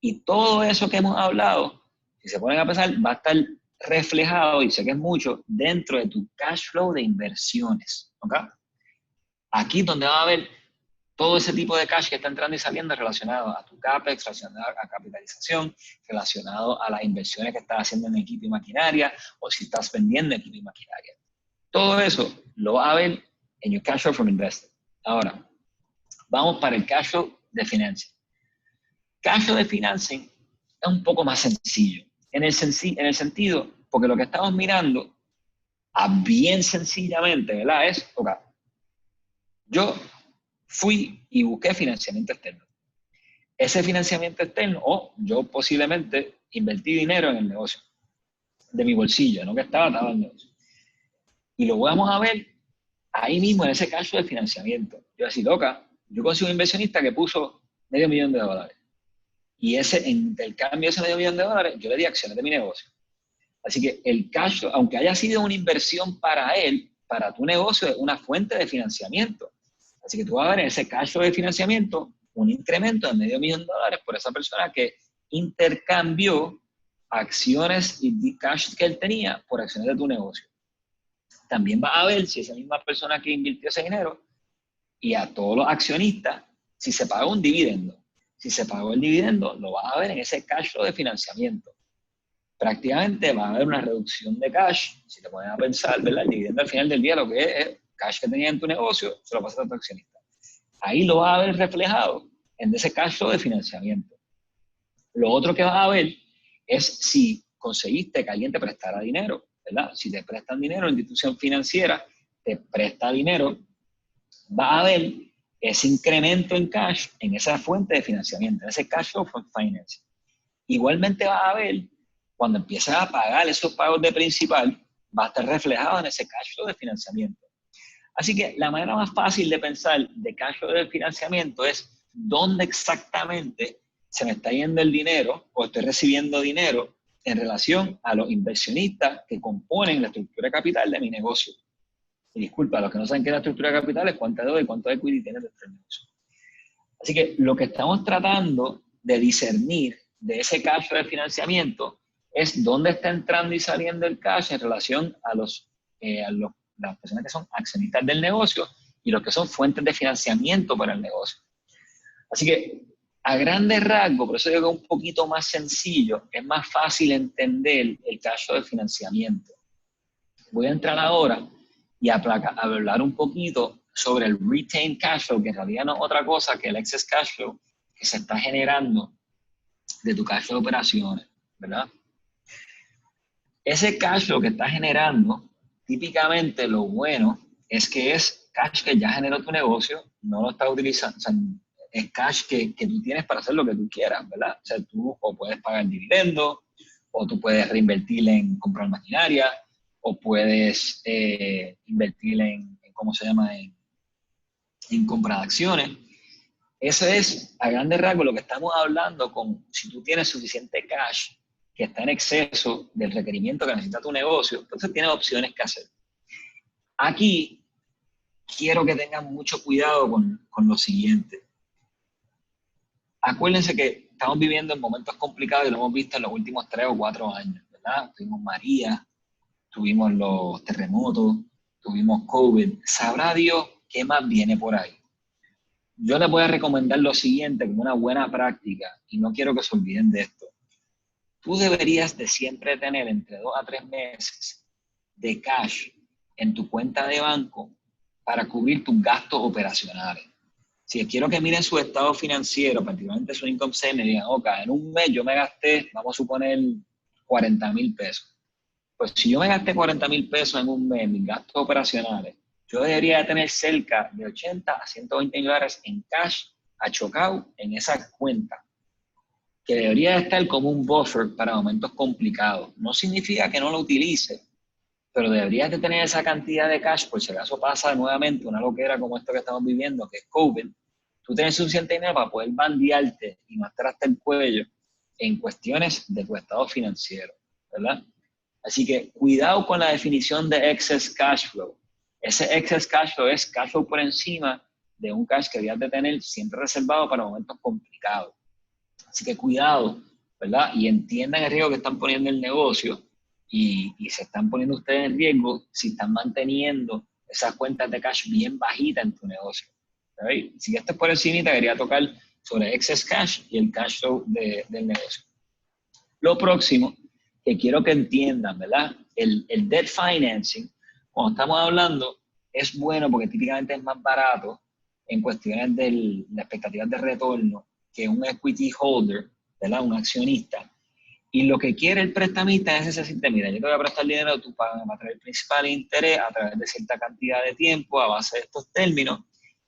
Y todo eso que hemos hablado, si se ponen a pensar, va a estar reflejado, y sé que es mucho, dentro de tu cash flow de inversiones. ¿Okay? Aquí es donde va a haber todo ese tipo de cash que está entrando y saliendo relacionado a tu CAPEX, relacionado a capitalización, relacionado a las inversiones que estás haciendo en equipo y maquinaria, o si estás vendiendo equipo y maquinaria. Todo eso lo va a ver en your cash flow from investing. Ahora, vamos para el cash flow de financing. Cash flow de financing es un poco más sencillo. En el sentido, porque lo que estamos mirando, bien sencillamente, ¿verdad? Es, ok, yo fui y busqué financiamiento externo. Ese financiamiento externo, o yo posiblemente invertí dinero en el negocio, de mi bolsillo, no que estaba en el negocio. Y lo vamos a ver ahí mismo en ese caso de financiamiento. Yo así, loca, yo consigo un inversionista que puso $500,000. Y ese, en intercambio de ese $500,000, yo le di acciones de mi negocio. Así que el cash flow, aunque haya sido una inversión para él, para tu negocio es una fuente de financiamiento. Así que tú vas a ver en ese cash flow de financiamiento un incremento de $500,000 por esa persona que intercambió acciones y cash que él tenía por acciones de tu negocio. También vas a ver si esa misma persona que invirtió ese dinero y a todos los accionistas, si se pagó un dividendo. Si se pagó el dividendo, lo vas a ver en ese cash flow de financiamiento. Prácticamente va a haber una reducción de cash, si te pones a pensar, ¿verdad? El dividendo al final del día lo que es cash que tenías en tu negocio, se lo pasas a tu accionista. Ahí lo vas a ver reflejado en ese cash flow de financiamiento. Lo otro que vas a ver es si conseguiste que alguien te prestara dinero, ¿verdad? Si te prestan dinero, una institución financiera te presta dinero, va a ver ese incremento en cash en esa fuente de financiamiento, en ese cash flow from financing. Igualmente vas a ver, cuando empiezas a pagar esos pagos de principal, va a estar reflejado en ese cash flow de financiamiento. Así que la manera más fácil de pensar de cash flow de financiamiento es dónde exactamente se me está yendo el dinero o estoy recibiendo dinero en relación a los inversionistas que componen la estructura de capital de mi negocio. Y disculpa, los que no saben qué es la estructura de capital es cuánto deuda y cuánto equity tiene dentro del negocio. Así que lo que estamos tratando de discernir de ese cash flow de financiamiento es dónde está entrando y saliendo el cash en relación a las personas que son accionistas del negocio y los que son fuentes de financiamiento para el negocio. Así que a grandes rasgos, por eso digo que es un poquito más sencillo, es más fácil entender el cash flow de financiamiento. Voy a entrar ahora y a hablar un poquito sobre el retained cash flow, que en realidad no es otra cosa que el excess cash flow que se está generando de tu cash flow de operaciones, ¿verdad? Ese cash flow que está generando, típicamente lo bueno es que es cash que ya generó tu negocio, no lo estás utilizando, o sea, es cash que tú tienes para hacer lo que tú quieras, ¿verdad? O sea, tú o puedes pagar dividendos, o tú puedes reinvertir en comprar maquinaria, o puedes invertir en ¿cómo se llama?, en compra de acciones. Eso es, a grandes rasgos, lo que estamos hablando con si tú tienes suficiente cash que está en exceso del requerimiento que necesita tu negocio, entonces tienes opciones que hacer. Aquí quiero que tengan mucho cuidado con lo siguiente. Acuérdense que estamos viviendo en momentos complicados y lo hemos visto en los últimos 3 o 4 años, ¿verdad? Tuvimos María, tuvimos los terremotos, tuvimos COVID. Sabrá Dios qué más viene por ahí. Yo les voy a recomendar lo siguiente como una buena práctica, y no quiero que se olviden de esto. Tú deberías de siempre tener entre 2 a 3 meses de cash en tu cuenta de banco para cubrir tus gastos operacionales. Si quiero que miren su estado financiero, particularmente su income statement, y digan, ok, en un mes yo me gasté, vamos a suponer, 40,000 pesos. Pues si yo me gasté 40,000 pesos en un mes, mis gastos operacionales, yo debería de tener cerca de 80 a 120 dólares en cash achocado en esa cuenta, que debería de estar como un buffer para momentos complicados. No significa que no lo utilice, pero deberías de tener esa cantidad de cash por si acaso pasa nuevamente una loquera como esto que estamos viviendo, que es COVID. Tú tienes suficiente dinero para poder bandearte y no estar hasta el cuello en cuestiones de tu estado financiero, ¿verdad? Así que cuidado con la definición de excess cash flow. Ese excess cash flow es cash flow por encima de un cash que debías de tener siempre reservado para momentos complicados. Así que cuidado, ¿verdad? Y entiendan el riesgo que están poniendo en el negocio y se están poniendo ustedes en riesgo si están manteniendo esas cuentas de cash bien bajitas en tu negocio. ¿Right? Si esto es por encima, quería tocar sobre excess cash y el cash flow del negocio. Lo próximo que quiero que entiendan, ¿verdad? El debt financing, cuando estamos hablando, es bueno porque típicamente es más barato en cuestiones de las expectativas de retorno que un equity holder, ¿verdad? Un accionista. Y lo que quiere el prestamista es decirte, mira, yo te voy a prestar dinero, tú pagas a través del principal interés a través de cierta cantidad de tiempo a base de estos términos.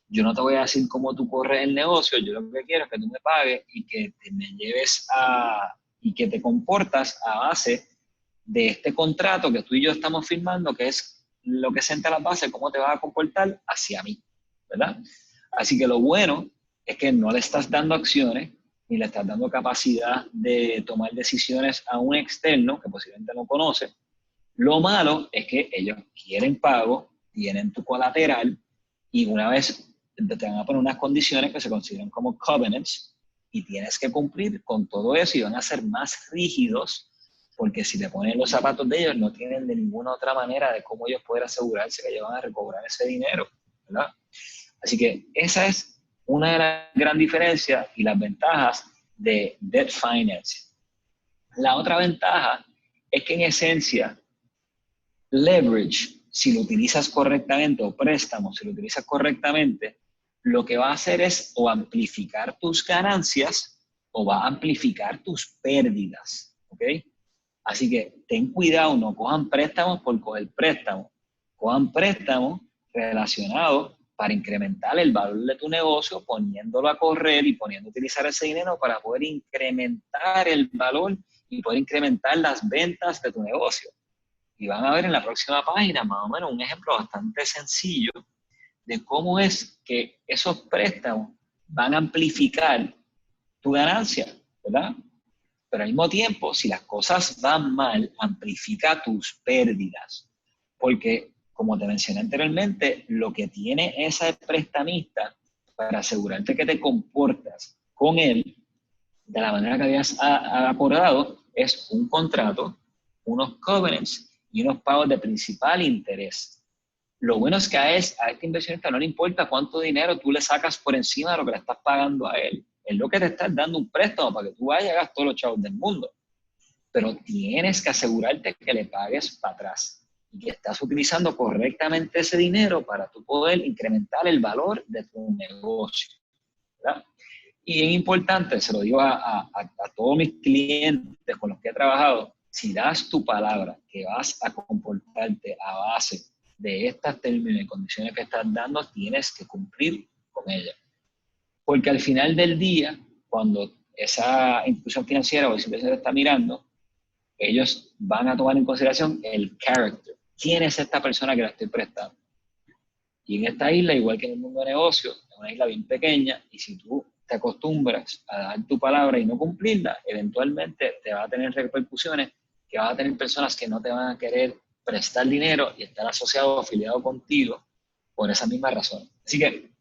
Yo no te voy a decir cómo tú corres el negocio, yo lo que quiero es que tú me pagues y que me lleves y que te comportas a base de este contrato que tú y yo estamos firmando, que es lo que sienta la base, cómo te vas a comportar hacia mí, ¿verdad? Así que lo bueno es que no le estás dando acciones, ni le estás dando capacidad de tomar decisiones a un externo que posiblemente no conoce. Lo malo es que ellos quieren pago, tienen tu colateral y una vez te van a poner unas condiciones que se consideran como covenants y tienes que cumplir con todo eso y van a ser más rígidos porque si te ponen los zapatos de ellos no tienen de ninguna otra manera de cómo ellos poder asegurarse que ellos van a recobrar ese dinero, ¿verdad? Así que esa es una de las grandes diferencias y las ventajas de debt financing. La otra ventaja es que en esencia, leverage, si lo utilizas correctamente, o préstamo, si lo utilizas correctamente, lo que va a hacer es o amplificar tus ganancias o va a amplificar tus pérdidas, ¿ok? Así que ten cuidado, no cojan préstamos por coger préstamos, cojan préstamos relacionados para incrementar el valor de tu negocio, poniéndolo a correr y poniendo a utilizar ese dinero para poder incrementar el valor y poder incrementar las ventas de tu negocio. Y van a ver en la próxima página más o menos un ejemplo bastante sencillo de cómo es que esos préstamos van a amplificar tu ganancia, ¿verdad? Pero al mismo tiempo, si las cosas van mal, amplifica tus pérdidas. Porque, como te mencioné anteriormente, lo que tiene ese prestamista para asegurarte que te comportas con él de la manera que habías acordado es un contrato, unos covenants y unos pagos de principal interés. Lo bueno es que a este inversionista no le importa cuánto dinero tú le sacas por encima de lo que le estás pagando a él. Es lo que te estás dando un préstamo para que tú vayas y hagas todos los chavos del mundo. Pero tienes que asegurarte que le pagues para atrás y que estás utilizando correctamente ese dinero para tú poder incrementar el valor de tu negocio, ¿verdad? Y es importante, se lo digo a todos mis clientes con los que he trabajado, si das tu palabra que vas a comportarte a base de estos términos y condiciones que estás dando, tienes que cumplir con ellas. Porque al final del día, cuando esa institución financiera o ese inversor está mirando, ellos van a tomar en consideración el character. ¿Quién es esta persona que la estoy prestando? Y en esta isla, igual que en el mundo de negocios, es una isla bien pequeña y si tú te acostumbras a dar tu palabra y no cumplirla, eventualmente te va a tener repercusiones que vas a tener personas que no te van a querer prestar dinero y estar asociado o afiliado contigo por esa misma razón. Así que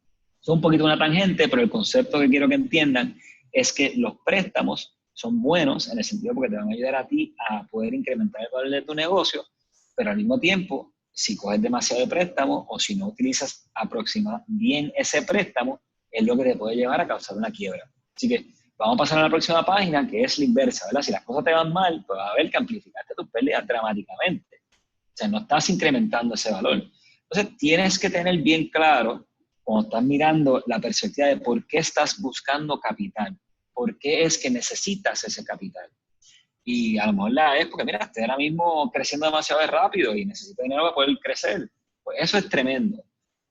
es un poquito una tangente, pero el concepto que quiero que entiendan es que los préstamos son buenos en el sentido porque te van a ayudar a ti a poder incrementar el valor de tu negocio, pero al mismo tiempo, si coges demasiado de préstamo o si no utilizas bien ese préstamo, es lo que te puede llevar a causar una quiebra. Así que vamos a pasar a la próxima página, que es la inversa, ¿verdad? Si las cosas te van mal, pues va a haber que amplificarte tus pérdidas dramáticamente. O sea, no estás incrementando ese valor. Entonces, tienes que tener bien claro, cuando estás mirando la perspectiva de por qué estás buscando capital, por qué es que necesitas ese capital. Y a lo mejor la es porque, mira, estoy ahora mismo creciendo demasiado rápido y necesito dinero para poder crecer. Pues eso es tremendo.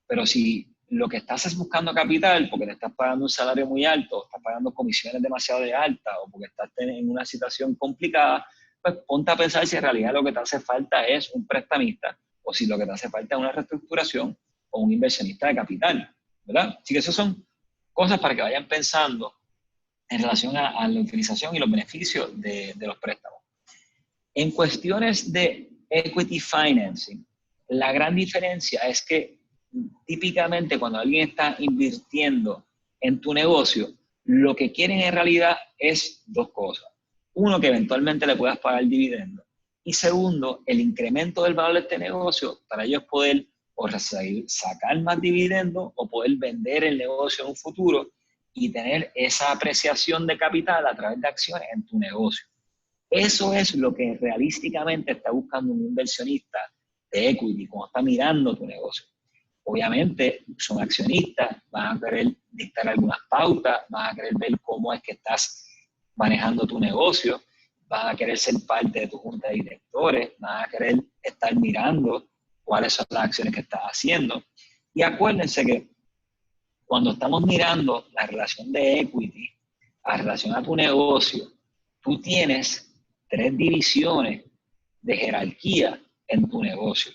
Pero si lo que estás es buscando capital porque te estás pagando un salario muy alto, estás pagando comisiones demasiado de altas o porque estás en una situación complicada, pues ponte a pensar si en realidad lo que te hace falta es un prestamista o si lo que te hace falta es una reestructuración o un inversionista de capital, ¿verdad? Así que esas son cosas para que vayan pensando en relación a la utilización y los beneficios de los préstamos. En cuestiones de equity financing, la gran diferencia es que típicamente cuando alguien está invirtiendo en tu negocio, lo que quieren en realidad es dos cosas. Uno, que eventualmente le puedas pagar el dividendo. Y segundo, el incremento del valor de este negocio para ellos poder o sacar más dividendos o poder vender el negocio en un futuro y tener esa apreciación de capital a través de acciones en tu negocio. Eso es lo que realísticamente está buscando un inversionista de equity cuando está mirando tu negocio. Obviamente son accionistas, van a querer dictar algunas pautas, van a querer ver cómo es que estás manejando tu negocio, van a querer ser parte de tu junta de directores, van a querer estar mirando cuáles son las acciones que estás haciendo. Y acuérdense que cuando estamos mirando la relación de equity a relación a tu negocio, tú tienes 3 divisiones de jerarquía en tu negocio.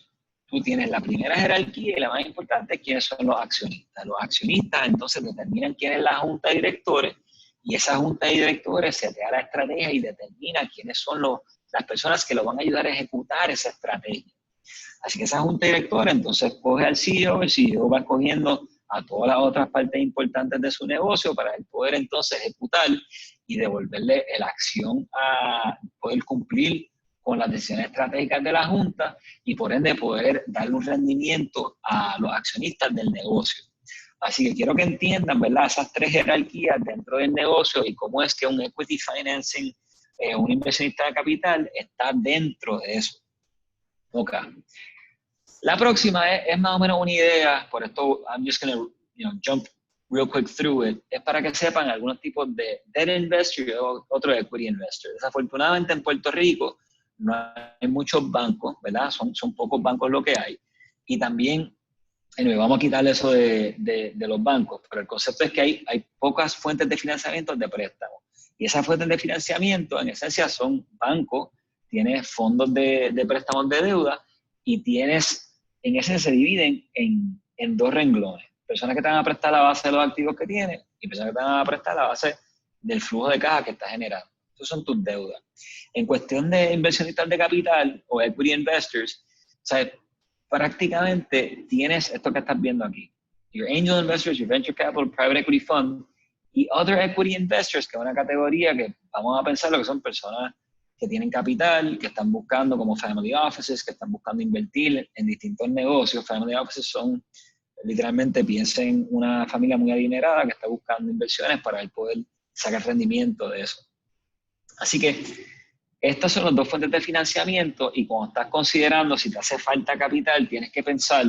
Tú tienes la primera jerarquía y la más importante es quiénes son los accionistas. Los accionistas entonces determinan quién es la junta de directores y esa junta de directores se te da la estrategia y determina quiénes son las personas que lo van a ayudar a ejecutar esa estrategia. Así que esa junta de directores entonces coge al CEO, el CEO va escogiendo a todas las otras partes importantes de su negocio para él poder entonces ejecutar y devolverle la acción a poder cumplir con las decisiones estratégicas de la Junta y por ende poder darle un rendimiento a los accionistas del negocio. Así que quiero que entiendan, ¿verdad?, esas 3 jerarquías dentro del negocio y cómo es que un equity financing, un inversionista de capital, está dentro de eso. Ok. La próxima es más o menos una idea, por esto I'm just going to jump real quick through it, es para que sepan algunos tipos de debt investor y otro equity investor. Desafortunadamente en Puerto Rico no hay muchos bancos, ¿verdad? Son pocos bancos lo que hay. Y también, vamos a quitarle eso de los bancos, pero el concepto es que hay pocas fuentes de financiamiento de préstamo. Y esas fuentes de financiamiento en esencia son bancos, tienes fondos de préstamos de deuda y tienes, en ese se dividen en 2 renglones. Personas que te van a prestar la base de los activos que tienes y personas que te van a prestar la base del flujo de caja que estás generando. Esas son tus deudas. En cuestión de inversionistas de capital o equity investors, ¿sabes? Prácticamente tienes esto que estás viendo aquí. Your angel investors, your venture capital, private equity fund y other equity investors, que es una categoría que vamos a pensar lo que son personas que tienen capital, que están buscando como family offices, que están buscando invertir en distintos negocios. Family offices son, literalmente, piensen una familia muy adinerada que está buscando inversiones para poder sacar rendimiento de eso. Así que estas son las 2 fuentes de financiamiento y cuando estás considerando si te hace falta capital, tienes que pensar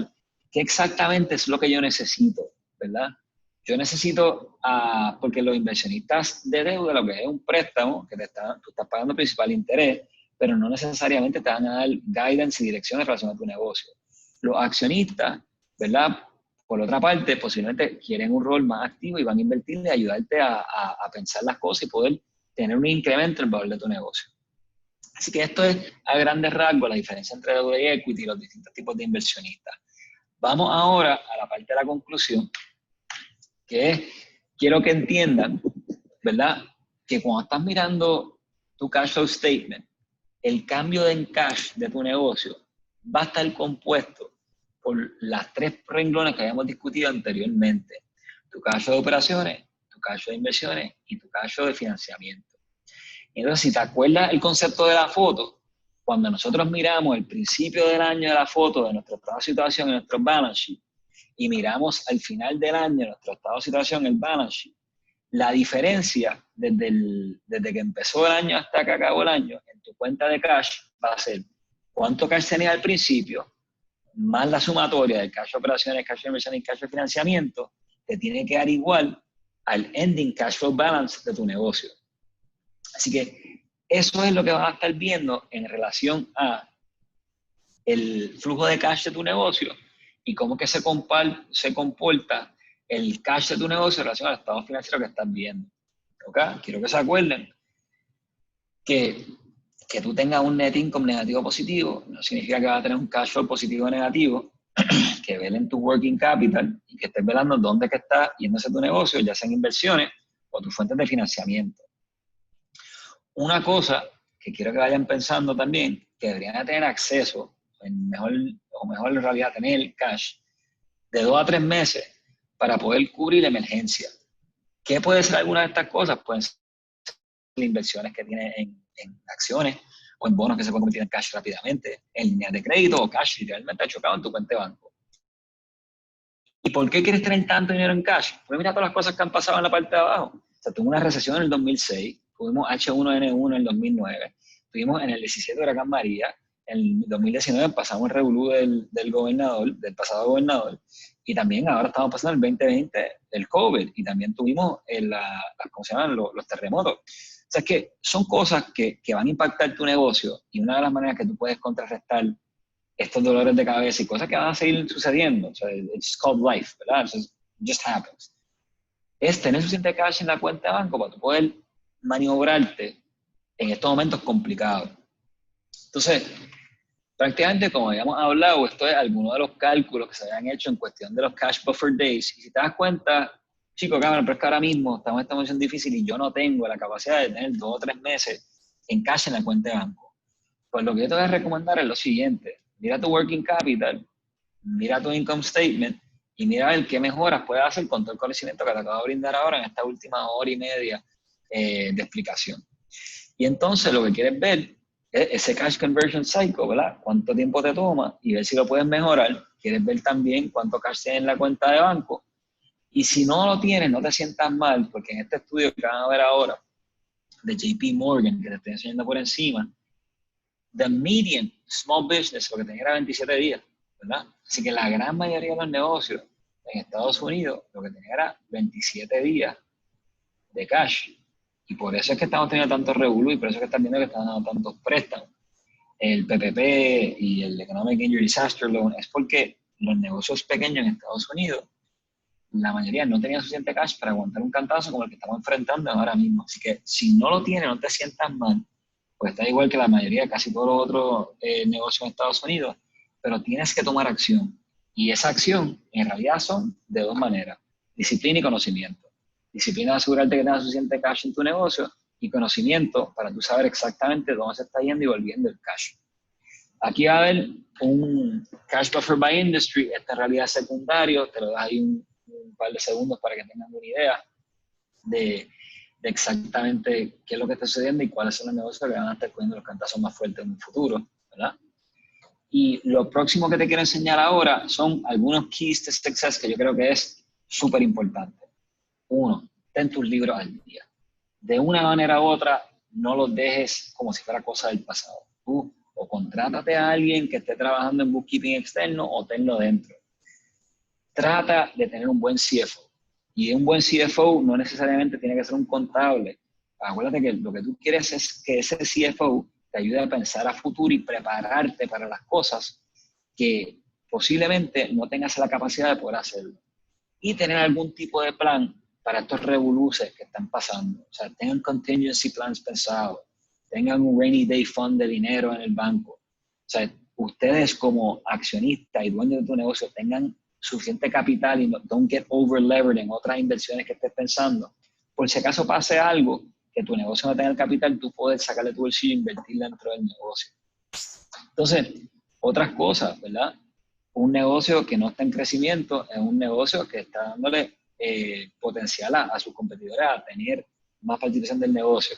qué exactamente es lo que yo necesito, ¿verdad? Yo necesito, porque los inversionistas de deuda, lo que es un préstamo, que tú estás pagando principal interés, pero no necesariamente te van a dar guidance y dirección en relación a tu negocio. Los accionistas, ¿verdad?, por otra parte, posiblemente quieren un rol más activo y van a invertir y ayudarte a pensar las cosas y poder tener un incremento en el valor de tu negocio. Así que esto es, a grandes rasgos, la diferencia entre deuda y equity y los distintos tipos de inversionistas. Vamos ahora a la parte de la conclusión, que es, quiero que entiendan, ¿verdad?, que cuando estás mirando tu cash flow statement, el cambio en cash de tu negocio va a estar compuesto por las 3 renglones que habíamos discutido anteriormente. Tu cash flow de operaciones, tu cash flow de inversiones y tu cash flow de financiamiento. Entonces, si te acuerdas el concepto de la foto, cuando nosotros miramos el principio del año de la foto de nuestro estado de situación en nuestro balance sheet y miramos al final del año nuestro estado de situación en el balance sheet, la diferencia desde que empezó el año hasta que acabó el año en tu cuenta de cash va a ser cuánto cash tenías al principio más la sumatoria del cash de operaciones, cash de inversión y cash de financiamiento te tiene que dar igual al ending cash flow balance de tu negocio. Así que eso es lo que vas a estar viendo en relación a el flujo de cash de tu negocio y cómo que se comporta el cash de tu negocio en relación al estado financiero que estás viendo. ¿Ok? Quiero que se acuerden que tú tengas un net income negativo o positivo no significa que vas a tener un cash flow positivo o negativo, que velen tu working capital y que estés velando dónde que está yéndose tu negocio, ya sean inversiones o tus fuentes de financiamiento. Una cosa que quiero que vayan pensando también, que deberían tener acceso, mejor en realidad tener cash, de 2 a 3 meses para poder cubrir emergencia. ¿Qué puede ser alguna de estas cosas? Pueden ser inversiones que tiene en acciones o en bonos que se pueden convertir en cash rápidamente, en líneas de crédito o cash literalmente chocado en tu cuenta de banco. ¿Y por qué quieres tener tanto dinero en cash? Pues mira todas las cosas que han pasado en la parte de abajo. O sea, tuvimos una recesión en el 2006, tuvimos H1N1 en el 2009, tuvimos en el 17 Huracán María, en el 2019 pasamos el revolú del gobernador, del pasado gobernador, y también ahora estamos pasando el 2020 el COVID, y también tuvimos ¿cómo se llaman? Los terremotos. O sea, es que son cosas que van a impactar tu negocio, y una de las maneras que tú puedes contrarrestar estos dolores de cabeza y cosas que van a seguir sucediendo, o sea, it's called life, ¿verdad? So it just happens. Es tener suficiente cash en la cuenta de banco para tú poder maniobrarte en estos momentos complicados. Entonces, prácticamente como habíamos hablado, esto es algunos de los cálculos que se habían hecho en cuestión de los cash buffer days. Y si te das cuenta, chico, cabrón, pero es que ahora mismo estamos en esta situación difícil y yo no tengo la capacidad de tener 2 o 3 meses en cash en la cuenta de banco. Pues lo que yo te voy a recomendar es lo siguiente. Mira tu working capital, mira tu income statement y mira el qué mejoras puedes hacer con todo el conocimiento que te acabo de brindar ahora en esta última hora y media de explicación. Y entonces lo que quieres ver es ese cash conversion cycle, ¿verdad? Cuánto tiempo te toma y ver si lo puedes mejorar. Quieres ver también cuánto cash tienes en la cuenta de banco. Y si no lo tienes, no te sientas mal, porque en este estudio que van a ver ahora, de JP Morgan, que te estoy enseñando por encima, the median small business, lo que tenía era 27 días, ¿verdad? Así que la gran mayoría de los negocios en Estados Unidos, lo que tenía era 27 días de cash. Y por eso es que estamos teniendo tantos revolú y por eso es que están viendo que están dando tantos préstamos. El PPP y el Economic Injury Disaster Loan es porque los negocios pequeños en Estados Unidos, la mayoría no tenían suficiente cash para aguantar un cantazo como el que estamos enfrentando ahora mismo. Así que si no lo tienes, no te sientas mal, pues está igual que la mayoría, casi todos los otros negocios en Estados Unidos, pero tienes que tomar acción. Y esa acción, en realidad, son de 2 maneras, disciplina y conocimiento. Disciplina, asegurarte que tengas suficiente cash en tu negocio, y conocimiento para tú saber exactamente dónde se está yendo y volviendo el cash. Aquí va a haber un cash buffer by industry, esta en realidad es secundario, te lo das ahí un par de segundos para que tengan una idea de exactamente qué es lo que está sucediendo y cuáles son los negocios que van a estar cogiendo los cantazos más fuertes en un futuro, ¿verdad? Y lo próximo que te quiero enseñar ahora son algunos keys to success que yo creo que es súper importante. 1, ten tus libros al día. De una manera u otra, no los dejes como si fuera cosa del pasado. Tú o contrátate a alguien que esté trabajando en bookkeeping externo o tenlo dentro. Trata de tener un buen CFO. Y un buen CFO no necesariamente tiene que ser un contable. Acuérdate que lo que tú quieres es que ese CFO te ayude a pensar a futuro y prepararte para las cosas que posiblemente no tengas la capacidad de poder hacerlo. Y tener algún tipo de plan para estos revoluces que están pasando. O sea, tengan contingency plans pensados, tengan un rainy day fund de dinero en el banco. O sea, ustedes como accionistas y dueños de tu negocio tengan suficiente capital y don't get over levered en otras inversiones que estés pensando. Por si acaso pase algo, que tu negocio no tenga el capital, tú puedes sacarle tu bolsillo e invertir dentro del negocio. Entonces, otras cosas, ¿verdad? Un negocio que no está en crecimiento es un negocio que está dándole potencial a sus competidores a tener más participación del negocio.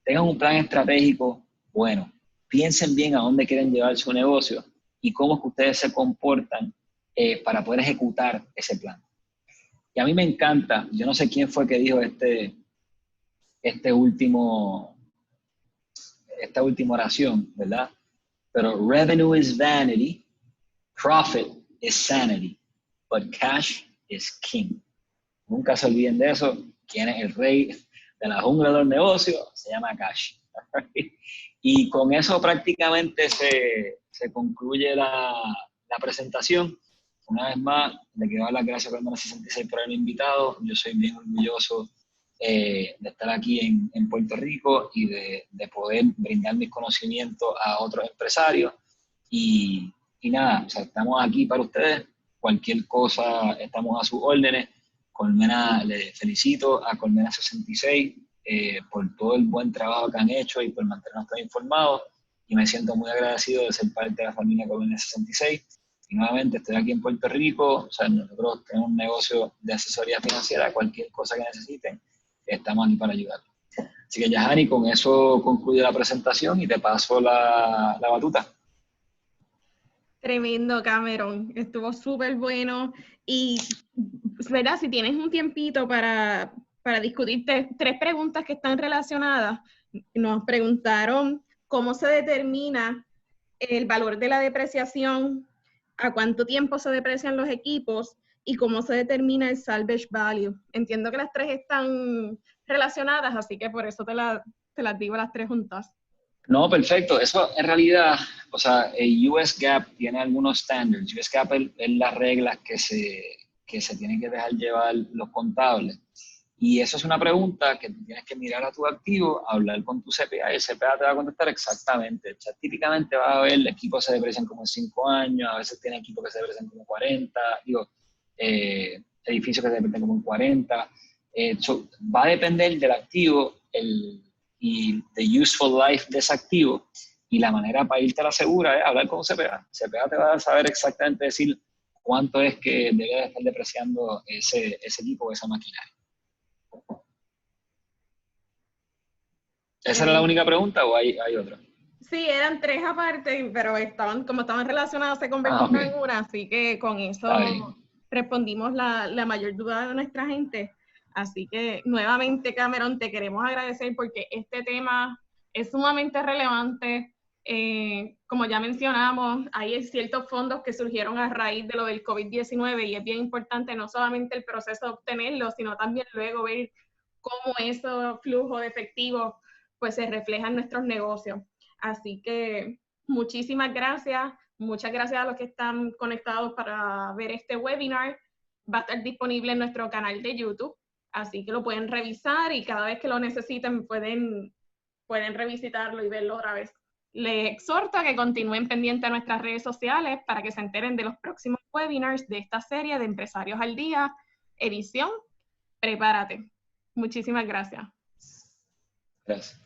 Tengan un plan estratégico bueno. Piensen bien a dónde quieren llevar su negocio y cómo es que ustedes se comportan para poder ejecutar ese plan. Y a mí me encanta, yo no sé quién fue que dijo esta última oración, ¿verdad? Pero revenue is vanity, profit is sanity, but cash is king. Nunca se olviden de eso. ¿Quién es el rey de la jungla de los negocios? Se llama cash. Y con eso prácticamente se concluye la presentación. Una vez más, le quiero dar las gracias a Colmena 66 por haberme invitado. Yo soy bien orgulloso de estar aquí en Puerto Rico y de poder brindar mis conocimientos a otros empresarios. Y nada, o sea, estamos aquí para ustedes. Cualquier cosa, estamos a sus órdenes. Colmena, le felicito a Colmena 66 por todo el buen trabajo que han hecho y por mantenernos tan informados. Y me siento muy agradecido de ser parte de la familia Colonia 66. Y nuevamente estoy aquí en Puerto Rico. O sea, nosotros tenemos un negocio de asesoría financiera. Cualquier cosa que necesiten, estamos aquí para ayudar. Así que, Yahani, con eso concluye la presentación y te paso la batuta. Tremendo, Cameron. Estuvo súper bueno. Y, ¿verdad? Si tienes un tiempito para discutir tres preguntas que están relacionadas. Nos preguntaron cómo se determina el valor de la depreciación, a cuánto tiempo se deprecian los equipos y cómo se determina el salvage value. Entiendo que las tres están relacionadas, así que por eso te las digo las tres juntas. No, perfecto. Eso en realidad, o sea, el US GAAP tiene algunos standards. US GAAP es las reglas que se tienen que dejar llevar los contables. Y eso es una pregunta que tú tienes que mirar a tu activo, hablar con tu CPA, y el CPA te va a contestar exactamente. O sea, típicamente vas a ver equipos se deprecian como en 5 años, a veces tiene equipos que se deprecian como 40, edificios que se deprecian como en 40. Va a depender del activo y the useful life de ese activo, y la manera para irte a la segura es hablar con un CPA. El CPA te va a saber exactamente decir cuánto es que debe estar depreciando ese equipo o esa maquinaria. ¿Esa era la única pregunta o hay otra? Sí, eran tres aparte, pero como estaban relacionadas, se convirtieron en una, así que con eso respondimos la mayor duda de nuestra gente. Así que nuevamente, Cameron, te queremos agradecer porque este tema es sumamente relevante. Como ya mencionamos, hay ciertos fondos que surgieron a raíz de lo del COVID-19 y es bien importante no solamente el proceso de obtenerlo, sino también luego ver cómo ese flujo de efectivo pues se refleja en nuestros negocios. Así que muchísimas gracias. Muchas gracias a los que están conectados para ver este webinar. Va a estar disponible en nuestro canal de YouTube, así que lo pueden revisar y cada vez que lo necesiten pueden revisitarlo y verlo otra vez. Les exhorto a que continúen pendientes a nuestras redes sociales para que se enteren de los próximos webinars de esta serie de Empresarios al Día, edición Prepárate. Muchísimas gracias. Gracias.